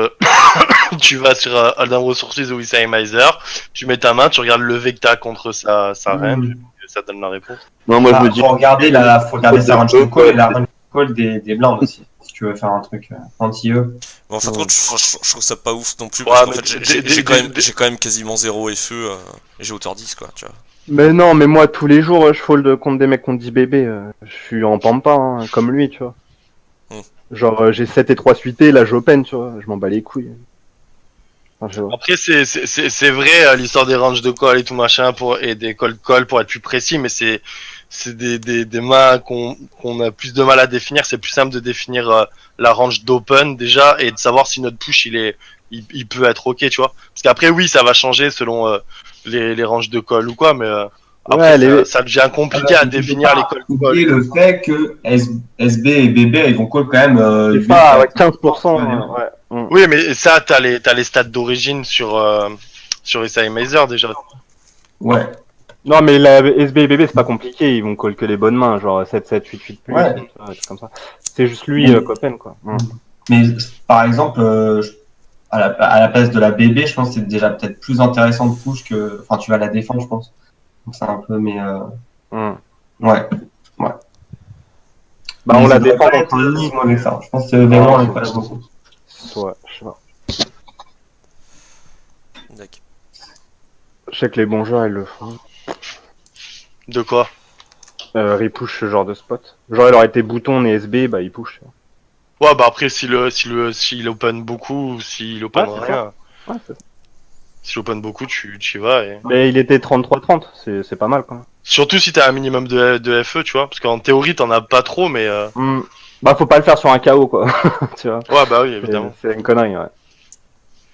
tu vas sur Adam Resources ou Wissam Miser, tu mets ta main, tu regardes le levé que t'as contre sa range, et ça donne la réponse. Non, moi je me dis. Faut regarder sa range de call et la range de call des blindes aussi. Si tu veux faire un truc anti-eux. Bon, en fin de compte, je trouve ça pas ouf non plus, Ouais, parce qu'en mais fait, des- j'ai quand même quasiment 0 FE, et j'ai hauteur 10, quoi, tu vois. Mais non, mais moi, tous les jours, je fold contre des mecs contre 10 bébés. Je suis en pampa, hein, comme lui, tu vois. Hmm. Genre, j'ai 7 et 3 suités, là, j'open, tu vois. Je m'en bats les couilles. Enfin, je- Après, c'est vrai, l'histoire des ranges de call et tout machin et des call pour être plus précis, mais c'est des mains qu'on a plus de mal à définir. C'est plus simple de définir la range d'open déjà et de savoir si notre push il peut être ok, tu vois. Parce qu'après, oui, ça va changer selon les ranges de call ou quoi, mais après, Ouais, les... ça devient compliqué à définir les call Oublier le fait que SB et BB, ils vont call quand même c'est 8 ça, à ouais, 15%. 10%. Ouais. Oui, mais ça, t'as les stats d'origine sur SI Mazer déjà. Ouais. Non, mais la SB et BB, c'est pas compliqué. Ils vont call que les bonnes mains, genre 7, 7, 8, 8 plus, Ouais. tu vois, des trucs comme ça. C'est juste lui, Mais- Copen, quoi. Mais par exemple, à la place de la BB, je pense que c'est déjà peut-être plus intéressant de push que. Enfin, tu vas la défendre, je pense. Donc c'est un peu, mais ouais. Bah, Mais on ça la devrait défend pas être contre si lui. mauvais que ça. Je pense que vraiment, on est pas beaucoup. Ouais, je sais pas. D'accord. Je sais que les bons joueurs, ils le font. De quoi? Repush ce genre de spot. Genre, il aurait été bouton et SB, bah, il push. Ouais, bah après, s'il open beaucoup, ou s'il open Ouais, c'est rien, Ouais, c'est ça. s'il open beaucoup, tu y vas. Et... Mais il était 33-30, c'est pas mal, quoi. Surtout si t'as un minimum de FE, tu vois. Parce qu'en théorie, t'en as pas trop, mais. Bah, faut pas le faire sur un KO, quoi. Tu vois. Ouais, bah oui, évidemment. C'est une connerie, ouais.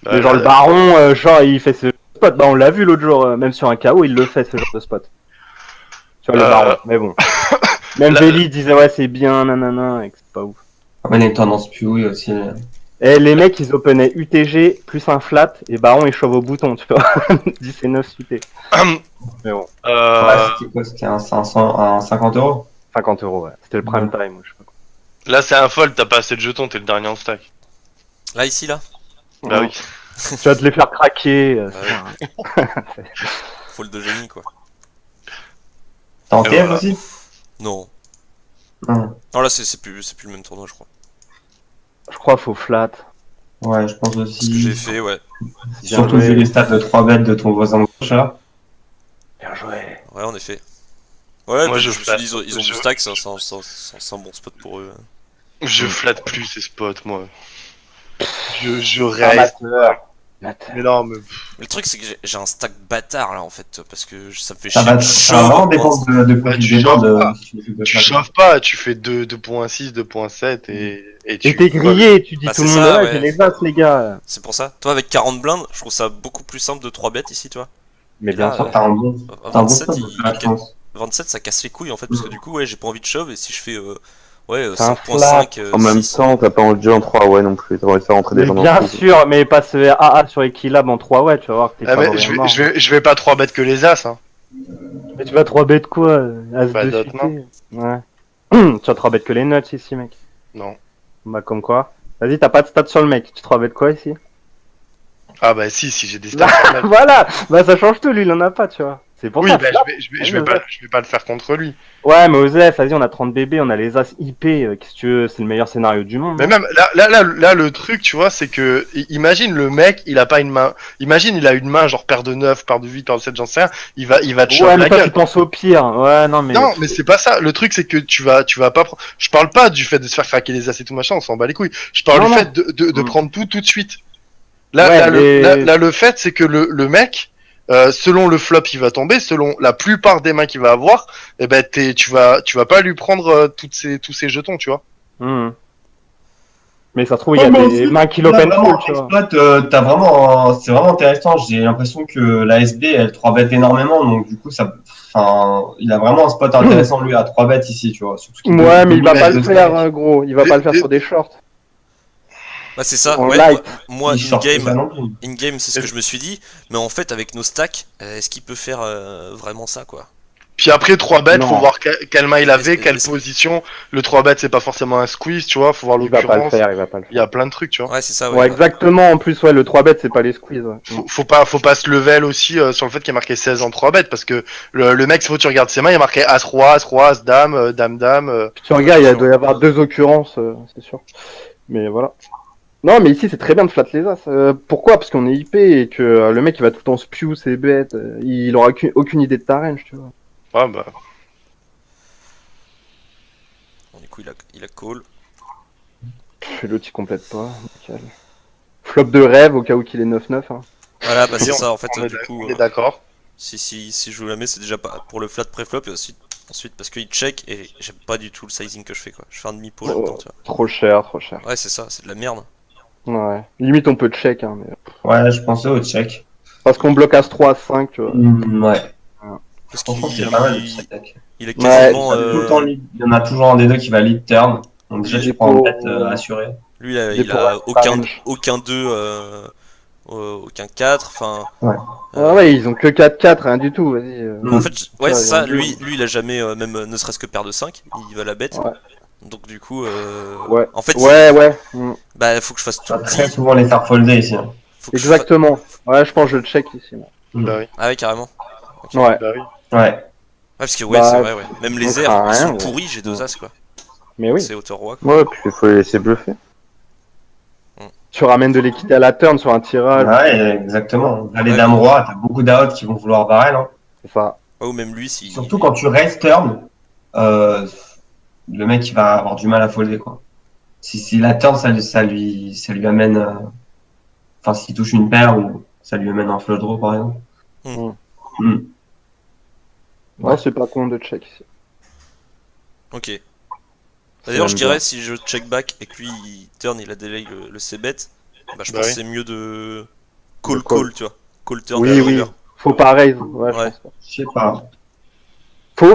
Bah, Mais genre, le baron, genre, il fait ce spot. Bah, on l'a vu l'autre jour, même sur un KO, il le fait, ce genre de spot. Tu vois, le baron. Mais bon. Même La- Veli disait, ouais, c'est bien, nanana, et que c'est pas ouf. Ouais, les tendances plus oui aussi. Et les mecs, ils openaient UTG plus un flat, et baron, il chauve au bouton, tu vois. 10 et 9 suités. Mais bon. Ouais, c'était quoi? C'était un 500, un 50 euros? 50 €, ouais. C'était le prime time, je sais pas quoi. Là, c'est un fold, t'as pas assez de jetons, t'es le dernier en stack. Là, ici, là. Bah oui. Tu vas te les faire craquer. Bah Fold de génie, quoi. T'es en Et TF voilà. aussi? Non. Non. Non, là, c'est plus le même tournoi, je crois. Je crois faut flat. Ouais, je pense Ce que aussi. j'ai fait, ouais. Surtout Bien vu joué. les stats de 3 bêtes de ton voisin de gauche là. Bien joué. Ouais, en effet. Ouais, Moi, je je me suis flatte. dit, ils ont du stack, c'est un bon spot pour eux. Je flatte plus ces spots, moi. Je reste. Amateur. Mais non, mais. Mais le truc, c'est que j'ai un stack bâtard, là, en fait, parce que ça me fait Ça chier. va, de ça va vraiment shove. dépendre de Bah, profil tu des chauffes boards. pas. si tu veux Tu faire. chauffes pas, tu fais 2.6, 2.7 et tu. Et t'es grillé, tu dis Bah, tout le c'est monde, ça, ouais, ouais. j'ai les as, les gars. C'est pour ça. Toi, avec 40 blindes, je trouve ça beaucoup plus simple de 3 bêtes ici, toi. Mais Et bien là, sûr. T'as un bon, à t'as un bon 27, spot là, je pense. 27, ça casse les couilles, en fait, parce que du coup, ouais, j'ai pas envie de shove, et si je fais, ouais, C'est un 5.5, En même 6... temps, t'as pas envie de jouer en 3 ouais non plus. T'as envie de faire rentrer des Mais gens dans bien le coup. sûr, mais pas ce AA sur Equilab en 3 ouais, tu vas voir que t'es Ah, pas mais mauvais mort. je vais pas 3 bêtes que les as, hein. Mais tu vas 3 bêtes quoi As Bah, de d'autres, suité. Ouais. Tu vas 3 bêtes que les nuts ici, mec. Non. Bah, comme quoi. Vas-y, t'as pas de stats sur le mec. Tu 3 bêtes quoi ici? Ah, bah si j'ai des stats sur le mec. Voilà. Bah, ça change tout, lui, il en a pas, tu vois. C'est pour Oui, ça. bah flat. je vais pas le faire contre lui. Ouais, mais Osef, vas-y, on a 30 bébés, on a les as IP. Qu'est-ce que tu veux? C'est le meilleur scénario du monde. Mais hein. même là, le truc, tu vois, c'est que imagine le mec, il a pas une main. Imagine, il a une main genre paire de 9, paire de 8, paire de 7, j'en sais rien. Il va te Ouais, choper mais la toi, gueule. tu penses au pire. Ouais, non, mais. Non, mais c'est pas ça. Le truc, c'est que tu vas pas. Je parle pas du fait de se faire craquer les as et tout machin, on s'en bat les couilles. Je parle Non, du non. fait de Mm. prendre tout de suite. Là, Ouais, là, le fait, c'est que le mec, selon le flop, il va tomber, selon la plupart des mains qu'il va avoir, eh ben, tu vas pas lui prendre tous ces jetons, tu vois. Hmm. Mais ça se trouve, il y a Ouais, mais des aussi, mains qui là, l'open vraiment, full, tu vois. exploit, c'est vraiment intéressant. J'ai l'impression que la SB, elle 3 bêtes énormément, donc du coup, enfin, il a vraiment un spot intéressant lui à 3 bêtes ici, tu vois. Surtout qu'il Ouais, peut- mais il va peut- pas peut- le faire, gros. Il va Des- pas le faire des- sur des shorts. Bah, c'est ça, En ouais. light. Moi, il short pas in-game, non plus. in-game, c'est ce que je me suis dit, mais en fait, avec nos stacks, est-ce qu'il peut faire vraiment ça, quoi? Puis après, 3 bêtes, Non. faut voir quelle main il avait, Est-ce- quelle est-ce- position. Le 3 bêtes, c'est pas forcément un squeeze, tu vois, faut voir Il va pas le l'occurrence. faire, il va pas le Il y faire. a plein de trucs, tu vois. Ouais, c'est ça, Ouais, ouais. exactement. En plus, ouais, le 3 bêtes, c'est pas les squeezes. Ouais. Faut pas se level aussi sur le fait qu'il y a marqué 16 en 3 bêtes, parce que le mec, faut que tu regardes ses mains, il y a marqué As-Roi, As-Roi, As-Dame, Dame-Dame. Puis tu regardes, doit y avoir 2 occurrences, c'est sûr. Mais voilà. Non, mais ici, c'est très bien de flat les as. Pourquoi? Parce qu'on est IP et que le mec, il va tout le temps spew ses bêtes. Il aura aucune idée de ta range, tu vois. Ouais, bah. Bon, du coup, il a call. Et l'autre, il complète pas. Nickel. Flop de rêve au cas où qu'il est 9-9. Hein. Voilà, bah c'est on- ça en fait, on est du coup. on est d'accord. Si je vous la mets, c'est déjà pas pour le flat pré-flop et ensuite parce qu'il check et j'aime pas du tout le sizing que je fais quoi. Je fais un demi-pot là-dedans, tu vois. Trop cher, trop cher. Ouais, c'est ça, c'est de la merde. Ouais. Limite, on peut check. Hein, mais... Ouais, je pensais au check. Parce qu'on bloque As-3, As-5, tu vois. Ouais. Parce Franchement, qu'il c'est pas mal le check. il est Ouais, quasiment. Tout le temps lead. Il y en a toujours un des deux qui va lead turn. Donc déjà, J'ai tu prends un pas- bet assuré. Lui, il Des a pour range. aucun 2, aucun 4, enfin. Ah ouais, ils ont que 4-4, rien du tout, vas-y. En fait, ouais, Ça, c'est il y ça, a un lui, il a jamais, même ne serait-ce que paire de 5, il va la bête. Ouais. Donc, du coup, Ouais. en fait, Ouais. bah, faut que je fasse tout Ça va petit. très souvent les faire folder ici. Hein. Faut que je fasse- Exactement. Ouais, je pense que je le check ici. Moi. Bah oui. Ah ouais, carrément. Ouais. Bah oui. Ouais. Ouais, parce que, ouais, Bah, c'est vrai, ouais. Même les on airs, craint ils rien, sont ouais. pourris, j'ai 2 as, quoi. Mais oui. C'est hauteur roi, quoi. Ouais, puis il faut les laisser bluffer. Tu ramènes de l'équité à la turn sur un tirage. Ouais, exactement. Là, les Ouais. dames rois, t'as beaucoup d'outs qui vont vouloir barrel. Hein. C'est ça. Ouais, ou même lui, si. Surtout quand tu raise turn, le mec il va avoir du mal à folder quoi. Si la turn ça lui amène, enfin s'il touche une paire ou ça lui amène un flush draw par exemple. Hmm. Hmm. Ouais, c'est pas con de check ici. Ok. D'ailleurs, je même dirais, bien. si je check back et que lui, il turn, il a delay le c-bet, bah, je Bah pense oui. que c'est mieux de De call, tu vois. Call turn Oui, river. Faut pas raise. Ouais, je Ouais. pense pas. Je sais pas.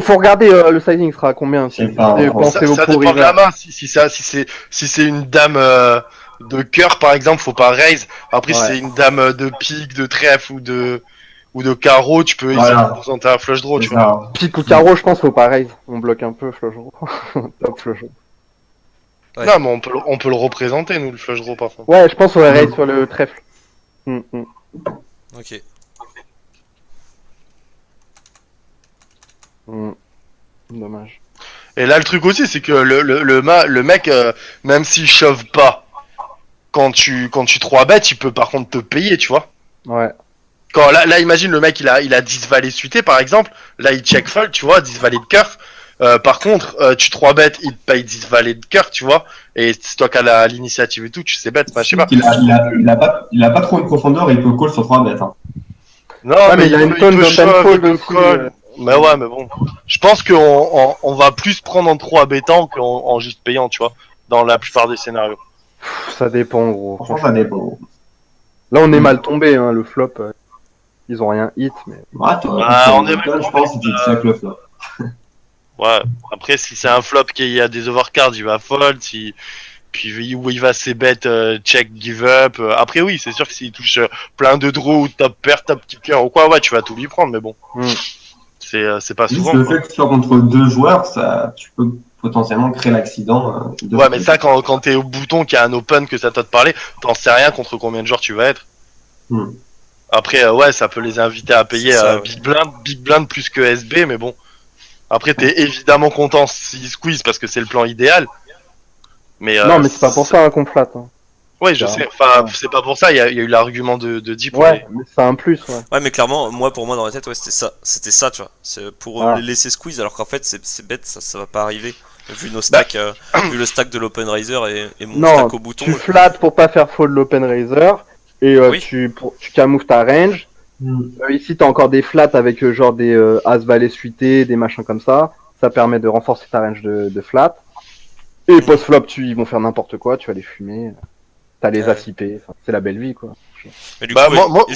Faut regarder le sizing sera à combien. Je sais pas. Et pensez au Ça pour dépend de la river. main. Si c'est une dame de cœur par exemple, faut pas raise. Après, si Ouais. c'est une dame de pique, de trèfle ou de carreau, tu peux essayer Voilà. de présenter un flush draw, C'est tu vois. ça. Pique ou carreau, je pense, faut pas raise. On bloque un peu flush draw. Top flush draw. Ouais. Non, mais on peut le représenter nous le flush draw par contre. Ouais, je pense qu'on va raise sur le trèfle. Ok. Dommage. Et là, le truc aussi, c'est que le mec, même s'il shove pas, quand tu 3 bêtes, il peut par contre te payer, tu vois. Ouais. Là, imagine le mec, il a 10 valets suités, par exemple. Là, il check fold, tu vois, 10 valets de cœur. Par contre, tu 3 bêtes, il te paye 10 valets de cœur, tu vois. Et c'est toi qui as l'initiative et tout, tu sais bête, enfin, je sais pas. Il a pas trop de profondeur, il peut call sur 3 bêtes. Hein. Non, Ouais, mais il y a une tonne peut d'open shove, fold il peut aussi, call. Mais ouais, mais bon. Je pense qu'on va plus prendre en 3 bêtant qu'en juste payant, tu vois. Dans la plupart des scénarios. Ça dépend, gros. Franchement, ça dépend. Là, on est mal tombé, hein, le flop. Ils ont rien hit, mais. Ouais, toi, On est je pense que tu check le flop. Ouais, après, si c'est un flop qui a des overcards, il va fold. Puis où il va ses bêtes, check, give up. Après, oui, c'est sûr que s'il touche plein de draws ou top pair, top kicker ou quoi, ouais, tu vas tout lui prendre, mais bon. C'est pas Juste souvent. le Quoi. fait que tu sois contre 2 joueurs, ça, tu peux potentiellement créer l'accident. Ouais, mais ça, quand t'es au bouton, qu'il y a un open, que ça t'a de parler, t'en sais rien contre combien de joueurs tu vas être. Hmm. Après, ouais, ça peut les inviter à payer C'est ça, ouais. Big Blind plus que SB, mais bon. Après, t'es évidemment content s'il squeeze parce que c'est le plan idéal. Mais, non, mais c'est pas pour ça qu'on flatte. Hein. Ouais, je sais. Enfin, c'est pas pour ça. Il y a eu l'argument de Deep. Ouais, mais c'est un plus, ouais. Ouais, mais clairement, pour moi, dans la tête, ouais, c'était ça, tu vois. C'est pour Ah. les laisser squeeze, alors qu'en fait, c'est bête, ça va pas arriver. Vu nos stacks, vu le stack de l'open raiser et mon Non, stack au bouton. tu flattes pour pas faire fold l'open raiser. Et Oui. tu camoufles ta range. Ici, t'as encore des flats avec genre des as valet suités, des machins comme ça. Ça permet de renforcer ta range de flat. Et post-flop, ils vont faire n'importe quoi, tu vas les fumer. T'as les Ouais. as IP, enfin, c'est la belle vie, quoi. Mais du Bah, coup, moi, après,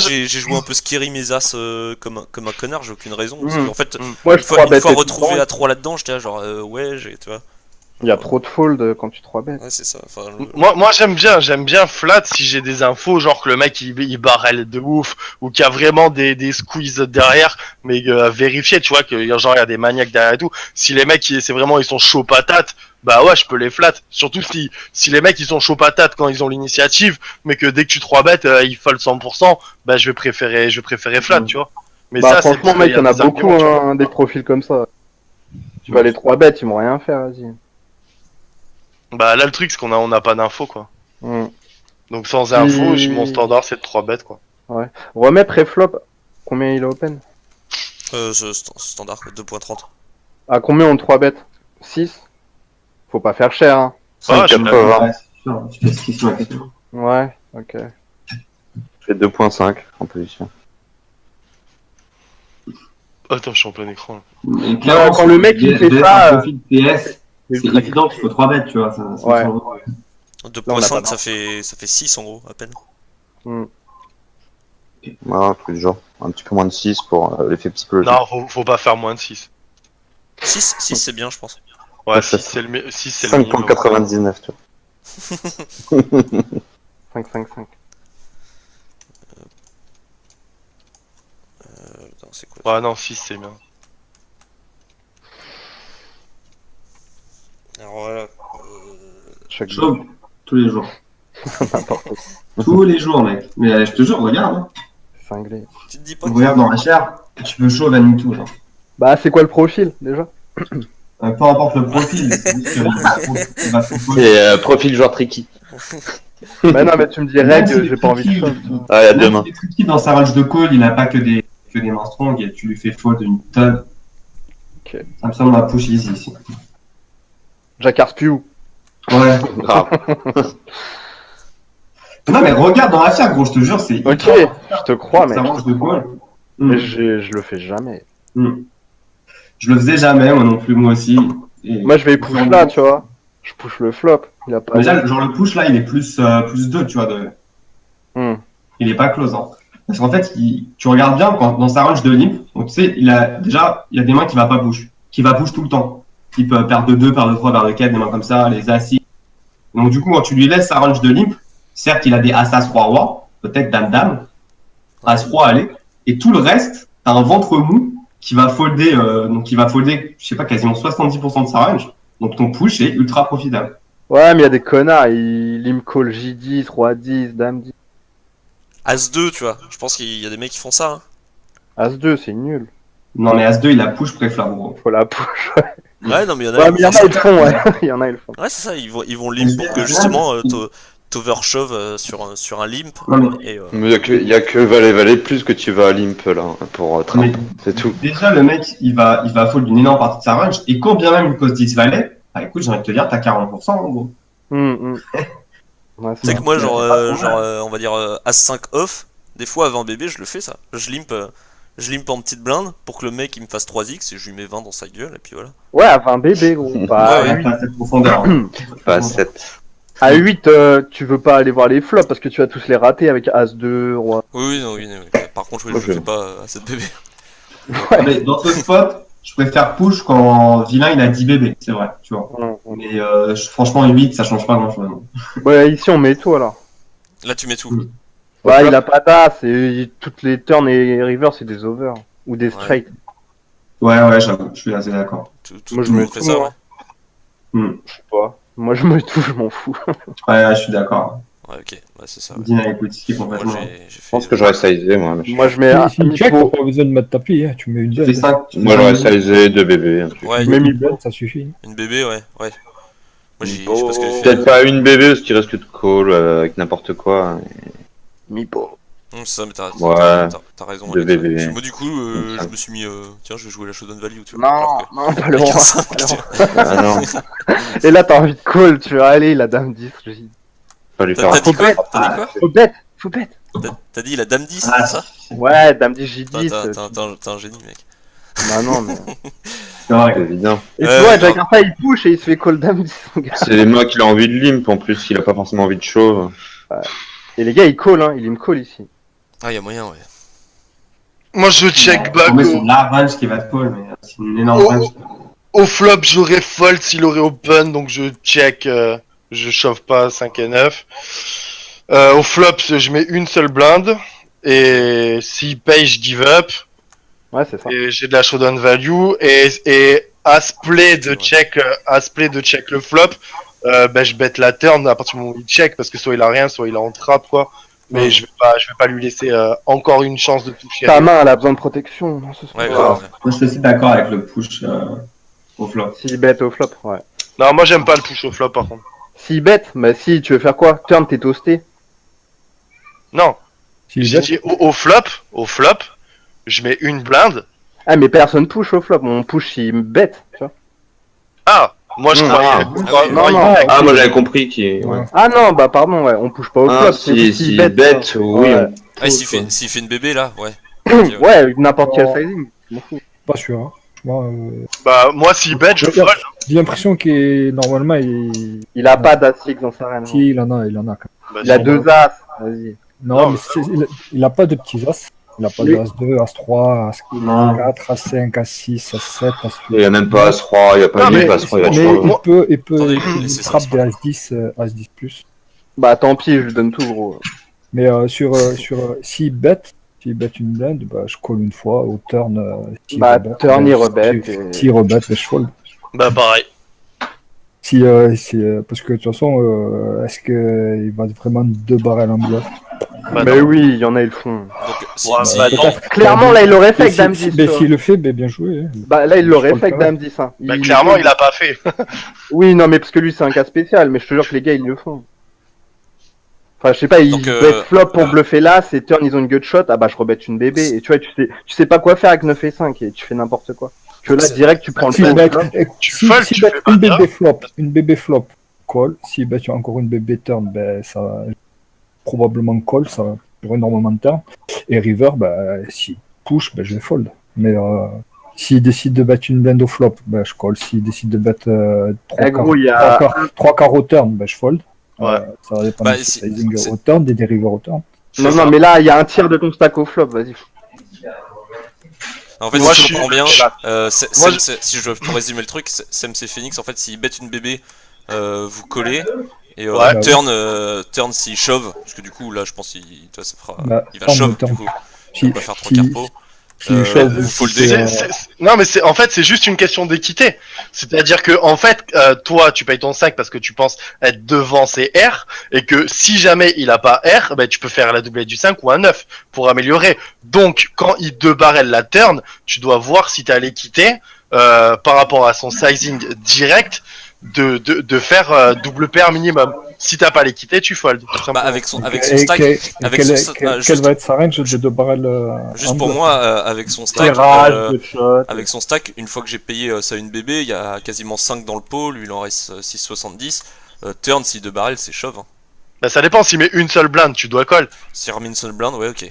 je- j'ai joué un peu scary mes as comme un connard, j'ai aucune raison. Parce Mm. qu'en fait, Moi, une je fois, 3 une bet fois et tout retrouvé le temps. à 3 là-dedans, j'étais là, genre, ouais, tu vois. Il y a trop de fold quand tu 3 bet. Ouais, c'est ça. Enfin, Moi j'aime bien flat si j'ai des infos genre que le mec il barrel de ouf ou qu'il y a vraiment des squeezes derrière mais vérifier tu vois que genre il y a des maniaques derrière et tout. Si les mecs c'est vraiment ils sont chauds patates, bah ouais je peux les flat. Surtout si les mecs ils sont chauds patates quand ils ont l'initiative mais que dès que tu 3 bêtes ils fold 100%, bah je vais préférer flat tu vois. Mais Bah, ça c'est franchement, parce mec, qu'il il y en a des beaucoup, arguments, tu vois. hein, des profils comme ça. Tu vas les 3 bêtes, ils m'ont rien faire, vas-y. Bah là le truc c'est on n'a pas d'infos quoi. Mm. Donc sans info, Si- mon standard c'est de 3 bêtes quoi. Remets pré-flop. Combien il est open? Standard, 2.30. À combien on 3 bêtes? 6? Faut pas faire cher, hein. Ah, je suis 5,80. Ouais, c'est sûr. Tu fais ce qu'ils sont avec eux. Ouais. Ok. Je fais 2.5 en position. Attends, je suis en plein écran. là. Mais quand le mec, il fait ça, un profil PS, c'est ultra évident qu'il faut 3 bêtes, tu vois. Ça Ouais. change. on a 2.5, pas ça fait 6 en gros, à peine. Voilà, un truc du genre. Un petit peu moins de 6 pour l'effet psychologique. Non, faut pas faire moins de 6. 6, c'est bien, je pense. Ouais, Ouais, 6 ça- c'est le minimum. 5.99, tu vois. 5, 5, 5. Attends, c'est quoi Ouais, non, 6 c'est bien. Alors voilà. Chaque Chauve, tous les jours. n'importe quoi. Tous les jours, mec. Mais je te jure, regarde. Hein. Cinglé. Tu te dis pas que. Regarde dans la chair, tu veux chauve, anime tout. Genre. Bah, c'est quoi le profil déjà? Peu importe le profil, c'est juste qu'il va trop folle. Et profil joueur tricky. Bah, non, mais tu me dis Même reg, s'il est j'ai pas envie de tricky, shove. Ah, il y a Même demain. s'il est tricky dans sa range de call, il n'a pas que des mains strong et tu lui fais fold une tonne. Ok. Ça me semble ma push easy ici. Jacques Spew. Ouais. Grave. Non, mais regarde dans la chair, gros, je te jure, c'est. Ok, je te crois, mec. Sa range de call. Mais je le fais jamais. Je le faisais jamais, moi non plus, moi aussi. Et Moi, je vais push là, tu vois. Je push le flop. Il a pas. Déjà, genre le push là, il est plus 2, tu vois. Hmm. Il est pas close. Hein. Parce qu'en fait, tu regardes bien quand, dans sa range de limp, donc tu sais, il y a des mains qui va pas push, qui va push tout le temps. Type paire de 2, paire de 3, paire de 4, des mains comme ça, les assis. Donc du coup, quand tu lui laisses sa range de limp, certes, il a des as roi roi, peut-être dame dame, as roi allez, et tout le reste, t'as un ventre mou qui va folder, je sais pas, quasiment 70% de sa range. Donc ton push est ultra profitable. Ouais, mais il y a des connards. Il me call J10, Roi 10, Dame 10. As-2, tu vois. Je pense qu'il y a des mecs qui font ça. Hein. As-2, c'est nul. Non mais as-2, il a push préflop, gros. Faut la push. Ouais, non, mais il y en a. Ouais, ils mais il y en font a, ils le font, ouais. Il y en a, ils le font. ça. Ouais, c'est ça. Ils vont limp pour que justement t'overshove sur un limp. Non, mais- Et, Mais il y a que Valet plus que tu vas à Limp là pour Trump. Mais C'est tout. déjà, le mec, il va fold une énorme partie de sa range, et quand bien même il cause 10 valets, bah écoute, j'ai envie de te dire, t'as 40%, en gros. Ouais, Tu sais c'est que moi, Ouais, pas trop on va dire As-5 off, des fois avant bébé, je le fais ça. Je limp en petite blinde pour que le mec il me fasse 3x et je lui mets 20 dans sa gueule et puis voilà. Ouais, à 20 bébés, gros. Bah, Ouais, à Ouais, 8, pas cette profondeur. Hein. Pas 7. à 8 tu veux pas aller voir les flops parce que tu vas tous les rater avec As2, Roi. Oui, non, oui, oui. Par contre, oui, je Ok. le fais pas à cette bébé. Mais dans ce spot, je préfère push quand vilain il a 10 bébés, c'est vrai, tu vois. Mais franchement, 8, ça change pas grand chose. Ouais, ici on met tout alors. Là, tu mets tout. Mm. Ouais, il a pas d'as et toutes les turns et river c'est des over. Ou des straight. Ouais, j'avoue, je suis assez d'accord. Tout Moi, le je mets monde fait tout, ça, moi. ouais. Je sais pas. Moi je mets tout, je m'en fous. Ouais, je suis d'accord. Ouais, ok, ouais, c'est ça. Ouais. Dina écoute, ce qui est Moi, complètement. j'ai Je fait. pense que j'aurais sizé moi. Mais Moi je mets Si tu check, t'as mi-pot. pas besoin de mettre ta plie, hein. Tu mets une Tu fais blinde. 5. Moi j'aurais sizé 2 bébés. Un truc. Ouais, Tu mets une blinde, ça suffit. une bébé, ouais. Moi, je sais pas ce que j'ai fait. Peut-être pas une bébé parce qu'il reste que de call avec n'importe quoi. Mi-pot. C'est ça, mais Ouais, t'as raison. de Alex, ouais. bébé. Parce que moi, du coup, Comme ça. je me suis mis. Tiens, je vais jouer la Showdown Value, tu vois. Non, pas le Avec un roi. 5, pas le tu roi. vois. Ah non, Et là t'as envie de call, tu vas aller, la dame 10. Je dis. pas lui T'as faire dit quoi? un T'as dit quoi? Faut bet. T'as dit la dame 10, Ah, c'est ça? Ouais, dame 10, Putain, J10. t'es un génie, mec. Bah non, mais. c'est vrai. C'est évident. Et tu Ouais, vois, ouais, Jack Arpa il push et il se fait call dame 10, mon gars. C'est les mois qu'il a envie de limp en plus, il a pas forcément envie de chauve. Et les gars, ils call, hein. Il me call ici. Ah, y'a moyen, ouais. Moi, je check back C'est la range qui va te call, mais c'est une énorme Oh, range. au flop. J'aurais fold s'il aurait open, donc je check. Je chauffe pas 5 et 9. Au flop, je mets une seule blinde. Et s'il paye, je give up. Ouais, c'est ça. Et j'ai de la showdown value. Et as play de check le flop. Ben, je bet la turn à partir du moment où il check, parce que soit il a rien, soit il a en trap, quoi. Mais je vais pas lui laisser encore une chance de toucher. Ta main, elle a besoin de protection. Non, ce Ouais, soir. grave. Ouais. Moi, je suis assez d'accord avec le push au flop. S'il bet au flop, ouais. Non, moi j'aime pas le push au flop, par contre. S'il bet, bah si, tu veux faire quoi? Turn, t'es toasté. Non, Si j'ai dit au flop, je mets une blinde. Ah, mais personne push au flop. On push s'il bet, tu vois. Ah, Moi, je Hmm. croyais. Ah, Moi, non, il- non. Ah, moi j'avais compris qu'il. Ouais. Ah non, bah pardon, ouais, on touche pas au Ah, flop. c'est juste si bet, bête, oui, ouais. Ah, s'il pousse, fait une bébé là, ouais. Ok, ouais. Ouais, n'importe quel sizing. Je m'en fous. Pas sûr. Hein. Moi, Bah, moi, s'il bet, je fold. j'ai l'impression qu'il normalement Il a pas d'as-6 dans sa reine. si, il en a quand même. Bah, Il a si. 2 as. Vas-y. Non, Non, mais il a pas de petits as. Il a pas Les- d'as 2, as 3, as Non. 4, as 5, as 6, as 7, as 8. Il n'y a même pas As-3, il n'y a pas Non, il mais- pas As-3, il va Mais toujours. il peut Attendez, il laissez ça, trappe c'est des pas as 10, as 10 plus. Bah tant pis, je lui donne tout, gros. Mais s'il bet une blinde, bah, je colle une fois au turn. S'il Bah, rebet, turn, il bah, rebet, si- et- S'il rebet, bah, je fold. Bah, pareil. Parce que de toute façon, est-ce qu'il va vraiment 2 barrels en bluff? Bah, Mais non. oui, il y en a, ils le font. Donc, Ouais, si, bah, non. Clairement, là, il l'aurait fait avec Si- Dame si- 10. mais tu vois. s'il le fait, ben, bien joué. Hein. Bah là, il l'aurait Je fait avec crois que Dame 10. Hein. Bah, clairement, il a pas fait. Oui, non, mais parce que lui, c'est un cas spécial. Mais je te jure que les gars, ils le font. Enfin, je sais pas, ils Donc, bet flop pour bluffer là, c'est turn, ils ont une gut shot. Ah bah, je rebête une bébé. Et tu vois, tu sais pas quoi faire avec 9 et 5 et tu fais n'importe quoi. Que là, C'est- direct, tu prends le S'il flop. bet, Tu si, fold, s'il tu bet fais pas une bien. bébé flop, call. S'il bet encore une bébé turn, ben, ça va probablement call, ça va durer énormément de temps. Et river, ben, s'il push, ben, je vais fold. Mais s'il décide de battre une blinde au flop, ben, je call. S'il décide de battre Eh, gros, il y a- 3 quarts au turn, ben, je fold. Ouais. Ça va dépendre Bah, du si- sizing c'est- au turn, des rivers au turn. C'est Non, ça. non, mais là, il y a un tiers de ton stack au flop, vas-y. En fait, Moi, si je je comprends bien, Moi, si je peux résumer le truc, Sem c'est Phoenix, en fait, s'il bet une bébé, vous collez, et Ouais. turn s'il shove, parce que du coup, là, je pense qu'il toi, ça fera, Bah, il va turn, shove, turn. du coup, Si- il va faire 3 si- carpos. si shove, vous si foldez. c'est, Non, mais en fait, c'est juste une question d'équité. C'est-à-dire que, en fait, toi, tu payes ton 5 parce que tu penses être devant ses R, et que si jamais il a pas R, ben, tu peux faire la doublette du 5 ou un 9 pour améliorer. Donc, quand il te barrel la turn, tu dois voir si t'as l'équité, par rapport à son sizing direct, de faire double paire minimum. Si t'as pas l'équité, tu fold. tout Bah, simplement. avec son et stack, avec quel, son- quel- ah, quel juste- va être sa range de 2 barrels juste en pour bluff. moi, avec son stack, Tirage, gut shot. avec son stack, une fois que j'ai payé ça une bébé, il y a quasiment 5 dans le pot, lui il en reste 6,70. Turn, si 2 barrels, c'est shove. Hein. Bah, ça dépend. S'il met une seule blinde, tu dois call. Si remet une seule blind, ouais, ok.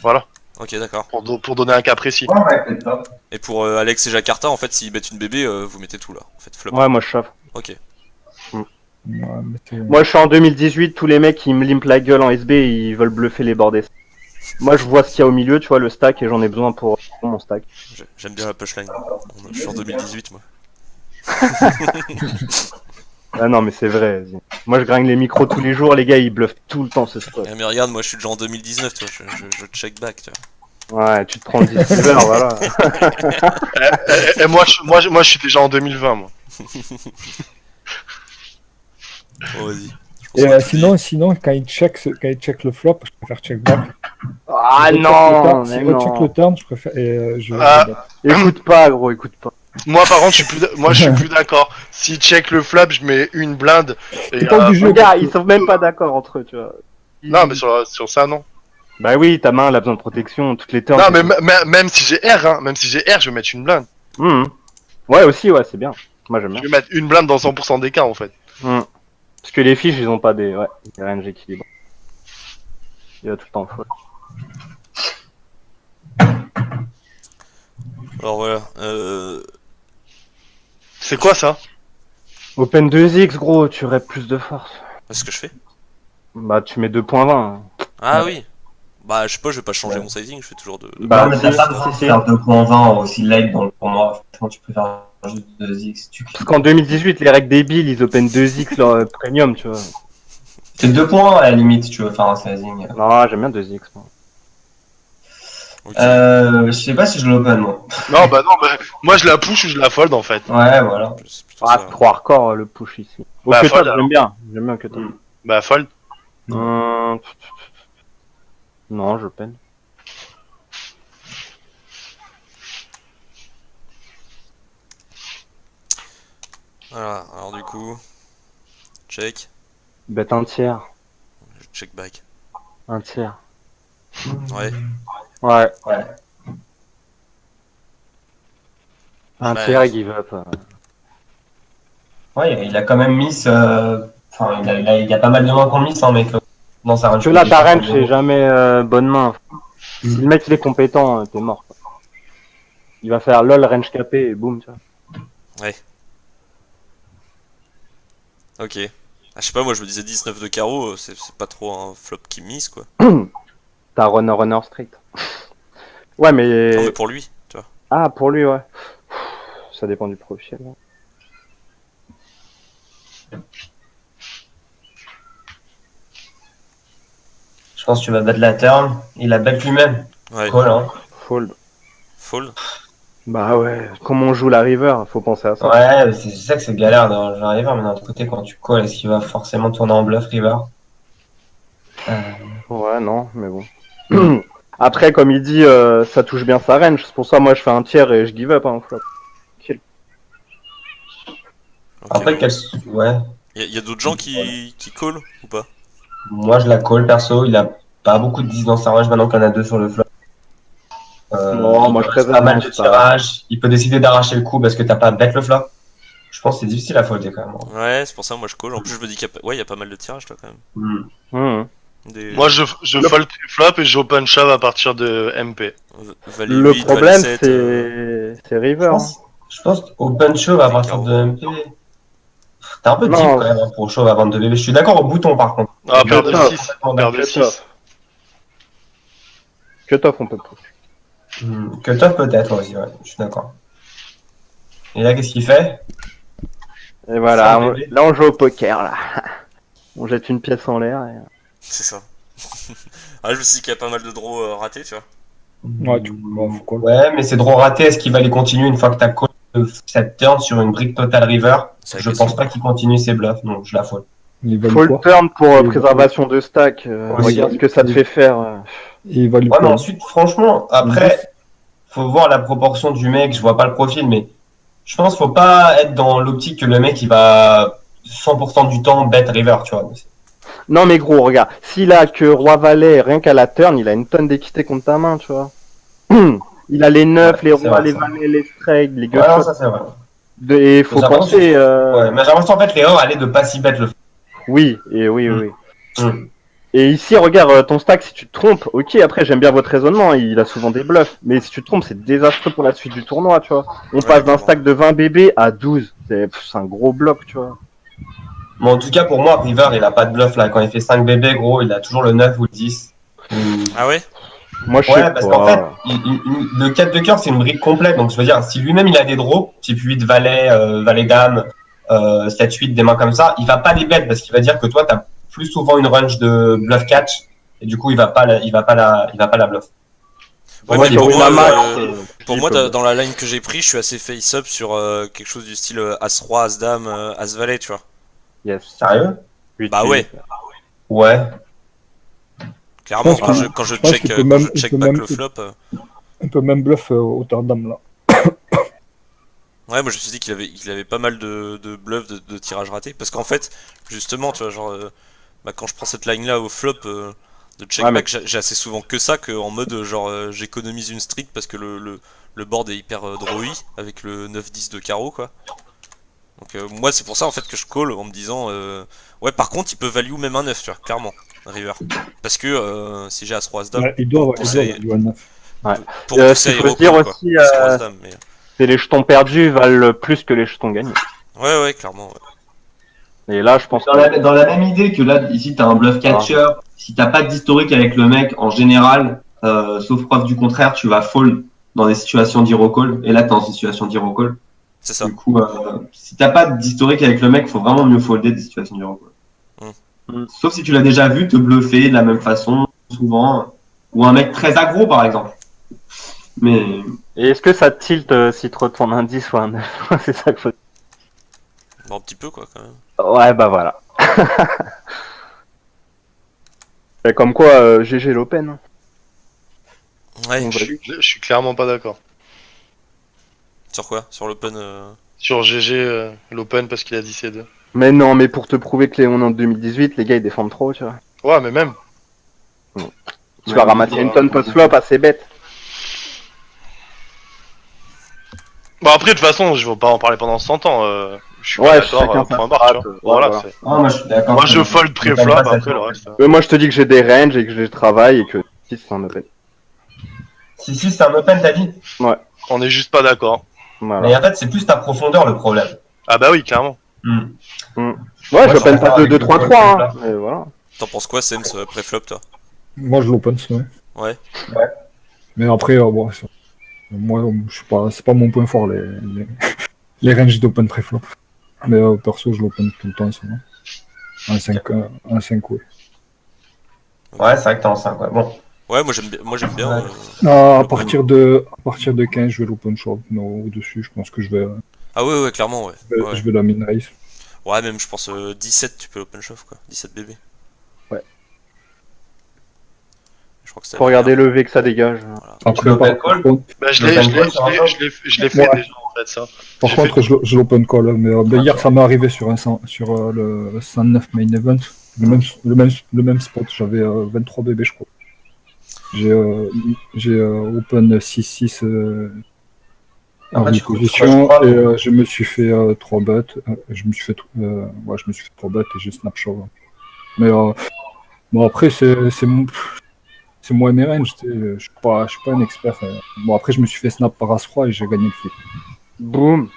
Voilà. Ok, d'accord. Pour donner un cas précis. Et pour Alex et Jakarta, en fait, s'ils bettent une bébé, vous mettez tout là. En fait, flop. Ouais, moi, je chauffe. Ok. Ouais, mais Moi, je suis en 2018, tous les mecs qui me limpent la gueule en SB, ils veulent bluffer les bordés. Moi, je vois ce qu'il y a au milieu, tu vois, le stack, et j'en ai besoin pour mon stack. J'aime bien la pushline. Je suis en 2018, moi. Ah non, mais c'est vrai. Vas-y. Moi, je gagne les micros tous les jours, les gars, ils bluffent tout le temps ce spot. Eh, mais regarde, moi je suis déjà en 2019, tu vois, je check back, tu vois. Ouais, tu te prends le deceiver, voilà. Et moi, je suis déjà en 2020, moi. Bon, vas-y. Et sinon, quand il check le flop, je préfère check back. Ah Si non, Si mais il recheck non. le turn, je préfère. Ah. Écoute pas, gros, écoute pas. Moi, par contre, je suis plus d'accord. Si check le flop, je mets une blinde. Et, C'est pas du jeu. Les gars, ils sont même pas d'accord entre eux, tu vois. non, mais sur ça, non. Bah oui, ta main, elle a besoin de protection, toutes les turns. Non, mais même si j'ai R, hein, même si j'ai R, je vais mettre une blinde. Ouais, aussi, ouais, c'est bien. Moi, j'aime Je bien. vais mettre une blinde dans 100% des cas, en fait. Parce que les fiches, ils ont pas des ranges équilibrés. Il va tout le temps faute. Alors voilà. C'est quoi ça? Open 2x, gros, tu rêves plus de force. Qu'est-ce que je fais? Bah, tu mets 2.20. Ah oui. Bah, je sais pas, je vais pas changer mon sizing, je fais toujours de. Bah, non, mais t'as si, pas si, besoin de si. faire 2.20 aussi late dans le tournoi. Franchement, tu peux faire juste 2x. Tu Parce qu'en 2018, les règles débiles, ils open 2x leur premium, tu vois. C'est 2 points à la limite si tu veux faire un sizing. Non, j'aime bien 2x, moi. Ok. Je sais pas si je l'open moi. Non, bah non, bah, moi je la push ou je la fold, en fait. Ouais, voilà. C'est plutôt Ah, ça. c'est trop hardcore le push ici. Au Bah, cutoff, fold, alors. j'aime bien. J'aime bien cutoff. Bah, fold. Non, je peine. Voilà, alors du coup. Check. Bet un tiers. Je check back. Un tiers. Ouais. Ouais. Ouais. Un Ouais. tiers et give up. Ouais, il a quand même miss. Enfin, il y a pas mal de mains qu'on miss, hein, mec. Dans sa range. Que là, ta range, c'est jamais bonne main. Si le mec il est compétent, t'es mort. Quoi. Il va faire lol range capé et boum, tu vois. Ouais. Ok. Ah, je sais pas, moi je me disais 19 de carreau, c'est pas trop un flop qui mise quoi. T'as runner street. Ouais, Non mais mais. pour lui, tu vois. Ah, pour lui, ouais. Ça dépend du profil. Hein. Je pense que tu vas battre la turn. Il a bet lui-même. Ouais. Call, hein. Fold. Fold. Bah ouais, comme on joue la river, faut penser à ça. Ouais, c'est ça que c'est galère dans le river, mais d'un autre côté, quand tu calls, est-ce qu'il va forcément tourner en bluff river? Ouais, non, mais bon. Après, comme il dit, ça touche bien sa range. C'est pour ça, moi, je fais un tiers et je give up, hein, flop. Ok. Après, ouais. Y a d'autres gens qui call ou pas? Moi, je la call perso. Il a pas beaucoup de 10 dans sa range maintenant qu'il en a 2 sur le flop. Non, Il moi, lui je reste raisonne pas mal dans de ça. tirages. Il peut décider d'arracher le coup parce que t'as pas bet le flop. Je pense que c'est difficile à folder quand même. Ouais, c'est pour ça moi je call. En plus je me dis ouais, y a pas mal de tirages toi quand même. Hmm. Moi, je fold flop et j'open shove à partir de MP. Valet Le 8, problème, valet 7, c'est river. Hein. Je pense open shove à partir carreau. de MP. T'es un peu deep Non. quand même hein, pour shove à 22 bébés. Je suis d'accord au bouton par contre. Ah, paire de Cut-off. 6. Complètement Paire de d'accord. 6. Cut-off, on peut plus. Cut-off peut-être aussi, ouais. Je suis d'accord. Et là, qu'est-ce qu'il fait? Et voilà, Sans bébé. là, on joue au poker, là. On jette une pièce en l'air. Et... C'est ça. Ah, je me suis dit qu'il y a pas mal de draws ratés, tu vois. Ouais, tu faut call. Ouais, mais c'est draw raté. Est-ce qu'il va les continuer une fois que t'as call cette turn sur une brique total river? C'est la Je question. pense pas qu'il continue ses bluffs, donc je la fold. Il value Full quoi? turn pour Et- préservation de stack. Aussi. Regarde ce que ça te fait faire. Il value Ouais, mais quoi? ensuite, franchement, après, faut voir la proportion du mec. Je vois pas le profil, mais je pense faut pas être dans l'optique que le mec il va 100% du temps bet river, tu vois. Non, mais gros, regarde. S'il a que Roi-Valet, rien qu'à la turn, il a une tonne d'équité contre ta main, tu vois. Il a les 9, Ouais, les c'est rois, vrai, les ça. valets, les straight, les Ouais, non, gutshots. ça c'est vrai. Et il faut J'ai l'impression penser. Ouais, mais j'ai l'impression en fait l'erreur elle est de pas si bet le. Oui, et oui, Mm. oui. Mm. Et ici, regarde, ton stack, si tu te trompes, ok, après, j'aime bien votre raisonnement, il a souvent des bluffs, mais si tu te trompes, c'est désastreux pour la suite du tournoi, tu vois. On passe d'un clairement. stack de 20 bébés à 12, c'est un gros bloc, tu vois. Mais en tout cas pour moi River il a pas de bluff là. Quand il fait 5 bébés gros, il a toujours le 9 ou le 10. Ah ouais? Moi, je Ouais, sais parce qu'en fait, pas. le 4 de cœur, c'est une brique complète. Donc, je veux dire, si lui-même il a des draws, type 8 valet, valet dame, 7, 8, des mains comme ça, il va pas les bet parce qu'il va dire que toi, t'as plus souvent une range de bluff catch. Et du coup, il va pas la bluff. Ouais, moi, mais il pour faut moi, Winamax, pour moi dans la line que j'ai pris, je suis assez face-up sur quelque chose du style As-Roi, As-Dame, As-Valet, tu vois. Yes. Sérieux? Bah ouais. Ouais. Clairement, Je pense quand je je pense check, qu'il peut quand même- je il check peut back même- le flop. On peut même bluff hauteur dame là. Ouais, moi je me suis dit qu'il avait pas mal de bluffs de tirages ratés. Parce qu'en fait, justement, tu vois, genre, quand je prends cette line là au flop de check Ouais, back, j'ai assez souvent que ça, que en mode genre j'économise une street parce que le board est hyper drawy avec le 9-10 de carreau quoi. Donc moi c'est pour ça en fait que je call en me disant ouais par contre il peut value même un 9 tu vois, clairement, River. Parce que si j'ai As-Roi As-Dame, Ouais, il doit pousser, value un 9. Ouais. pour Ce pousser à qu'il faut hero dire call, quoi. aussi, As-Roi As-Dame, mais... c'est les jetons perdus valent plus que les jetons gagnés. Ouais, clairement, ouais. Et là, je pense Dans la même idée que là, ici, t'as un bluff catcher. Si t'as pas d'historique avec le mec, en général, sauf preuve du contraire, tu vas fold dans des situations d'hero call. Et là, t'es en situation d'hero call. C'est ça. Du coup, si t'as pas d'historique avec le mec, faut vraiment mieux folder des situations d'hero call. Sauf si tu l'as déjà vu te bluffer de la même façon, souvent. Ou un mec très aggro, par exemple. Mais Et est-ce que ça tilt si tu retournes un 10 ou un 9? C'est ça qu'il faut. Bon, un petit peu quoi quand même. Ouais, bah voilà. Et comme quoi, GG l'Open. Ouais, On value. Je suis clairement pas d'accord. sur quoi? Sur l'open Sur GG, l'Open parce qu'il a 10 et 2. Mais non, mais pour te prouver que on est en 2018, les gars ils défendent trop, tu vois. Ouais, mais même. Tu vas ramasser une tonne post-flop assez bête. Bon, après, de toute façon, je vais pas en parler pendant 100 ans. je suis pas Ouais, d'accord, chacun sa point barre, tu strat, vois. Voilà, voilà. c'est- Ah, moi, je suis d'accord. Moi, je fold pré-flop, pas après ça. le reste. Moi, je te dis que j'ai des ranges et que je travaille et que 6 c'est un open. Si, c'est un open, t'as dit. On est juste pas d'accord. Voilà. Mais en fait, c'est plus ta profondeur le problème. Ah bah oui, clairement. Hmm. Ouais, Moi, je je open suis pas d'accord de avec le 2-3-3, hein. call, Mais voilà. T'en penses quoi, Sems, pré-flop, toi? Moi, je l'open, c'est vrai. Ouais. Mais après, bon, moi, je suis pas, c'est pas mon point fort, les ranges d'open préflop. Mais perso, je l'open tout le temps, c'est vrai. Un 5, ouais. Ouais, c'est vrai que t'es en 5, ouais. Bon. Ouais, moi j'aime bien. Ouais. À l'open. partir de 15, je vais l'open short. Non, au-dessus, je pense que Ah ouais, clairement, ouais. Ouais, je vais la min raise. ouais, même je pense 17, tu peux l'open shove, quoi. 17 bébés. Ouais. Je crois que c'est Faut regarder le V que ça dégage. Voilà. Tu Après, l'open par call contre, Bah, je Le l'ai open call sur un flop fait Ouais. déjà, en fait, ça. par J'ai contre, je l'open call. Mais hier, ça m'est arrivé sur le 109 main event. Le même spot, j'avais 23 bébés, je crois. J'ai open 6-6 en En fait, je position crois et que- je me suis fait 3 bets. Je me suis fait, ouais, je me suis fait 3 bets et j'ai snap shove. Mais bon, après, c'est moi et mes ranges. Je suis pas un expert. Bon, après, je me suis fait snap par As-3 et j'ai gagné le flip. Boum.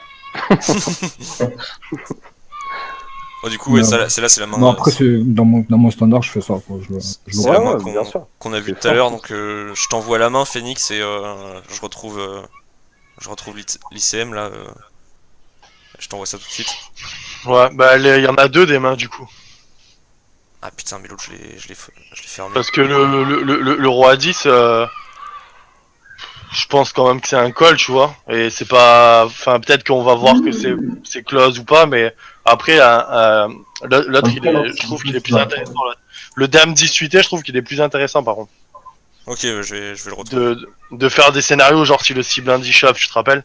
Oh, du coup, ouais, Mais, c'est la main. non, après, dans mon standard, je fais ça. Quoi. Je C'est l'open. la main Ouais, bien sûr. qu'on a vu C'est tout à l'heure, fort. donc je t'envoie la main, Phoenix, et je retrouve l'ICM là. Je t'envoie ça tout de suite. Ouais, bah, il y en a deux des mains, du coup. Ah putain, mais l'autre, je l'ai fermé. Parce que le roi 10, je pense quand même que c'est un call, tu vois. Et c'est pas. Enfin, peut-être qu'on va voir que c'est close ou pas, mais après, l'autre, je trouve qu'il est plus intéressant. Là. Le dame 18, je trouve qu'il est plus intéressant, par contre. Ok, je vais le retrouver. De faire des scénarios, genre si le cible indique shove, tu te rappelles?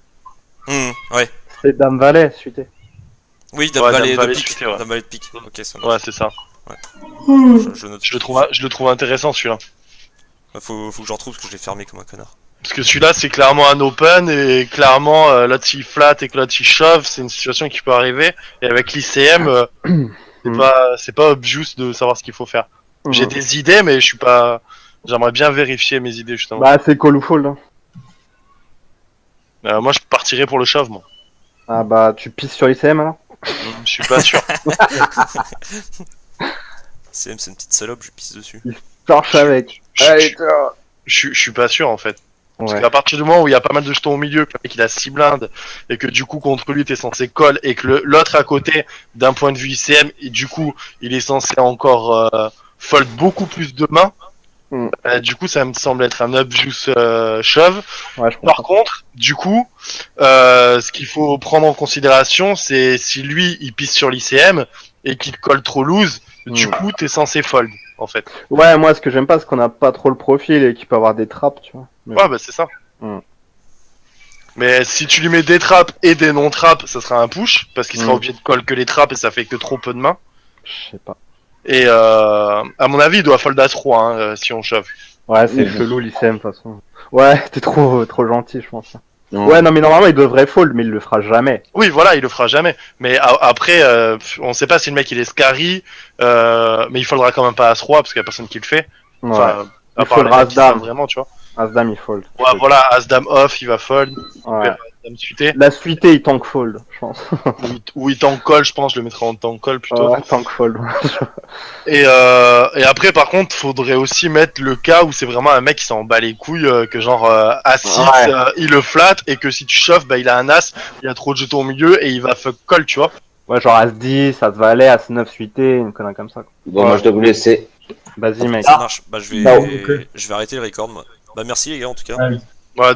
Ouais. C'est Dame Valet, suité. Oui, Dame Ouais, Valet Dame de Valet pique. suité, ouais. Dame Valet de pique. Ok, ça Ouais, marche. c'est ça. Je note. Je le trouve intéressant, celui-là. Faut que je le retrouve parce que je l'ai fermé comme un connard. Parce que celui-là, c'est clairement un open, et clairement, là, s'il flat et que là, s'il shove, c'est une situation qui peut arriver. Et avec l'ICM, c'est pas obvious de savoir ce qu'il faut faire. J'ai des idées, mais je suis pas. J'aimerais bien vérifier mes idées, justement. Bah, c'est call ou fold. Hein. Moi, je partirais pour le shove, moi. Ah bah, tu pisses sur ICM alors. Je suis pas sûr. C'est une petite salope, je pisse dessus. Torche avec. Allez, toi. Je suis pas sûr, en fait. Parce Ouais. qu'à partir du moment où il y a pas mal de jetons au milieu, que le mec il a 6 blindes, et que du coup contre lui t'es censé call, et que l'autre à côté, d'un point de vue ICM, et du coup il est censé encore fold beaucoup plus de mains, du coup ça me semble être un obvious shove. Ouais, je Par comprends. contre, du coup, ce qu'il faut prendre en considération, c'est si lui il pisse sur l'ICM et qu'il colle trop loose, du coup t'es censé fold en fait. Ouais, moi, ce que j'aime pas, c'est qu'on a pas trop le profil et qu'il peut avoir des trappes, tu vois. Mais Ouais, bah c'est ça. Mais si tu lui mets des trappes et des non-trappes, ça sera un push, parce qu'il sera obligé de call que les trappes et ça fait que trop peu de mains. je sais pas. Et à mon avis, il doit fold As-3 si on shove. Ouais, c'est chelou l'ICM, de toute façon. Ouais, t'es trop gentil, je pense. Non. Ouais, non, mais normalement, il devrait fold, mais il le fera jamais. Oui, voilà, il le fera jamais. Mais après, on sait pas si le mec il est scary, mais il foldra quand même pas As-3 parce qu'il y a personne qui le fait. Ouais. Enfin, Il à part foldra les mecs qui savent As-Dame. vraiment, tu vois. As-Dame, il fold. Ouais, voilà, As-Dame off, il va fold. Ouais. As-Dame suité. La suité, il tank fold, je pense. Ou il tank call, je pense, je le mettrai en tank call plutôt. Ouais, tank fold. Et après, par contre, faudrait aussi mettre le cas où c'est vraiment un mec qui s'en bat les couilles, que genre As-6, Ouais. il le flatte, et que si tu chauffes, bah il a un As, il y a trop de jetons au milieu, et il va fuck call, tu vois. Ouais, genre As-10, As-Valet, As-9 suité, une connerie comme ça. Quoi. Bon, moi je dois vous laisser. Vas-y, mec. Ça marche. Bah, Ah, ok. je vais arrêter le record, moi. Bah, merci les gars, en tout cas. Ouais. Ouais,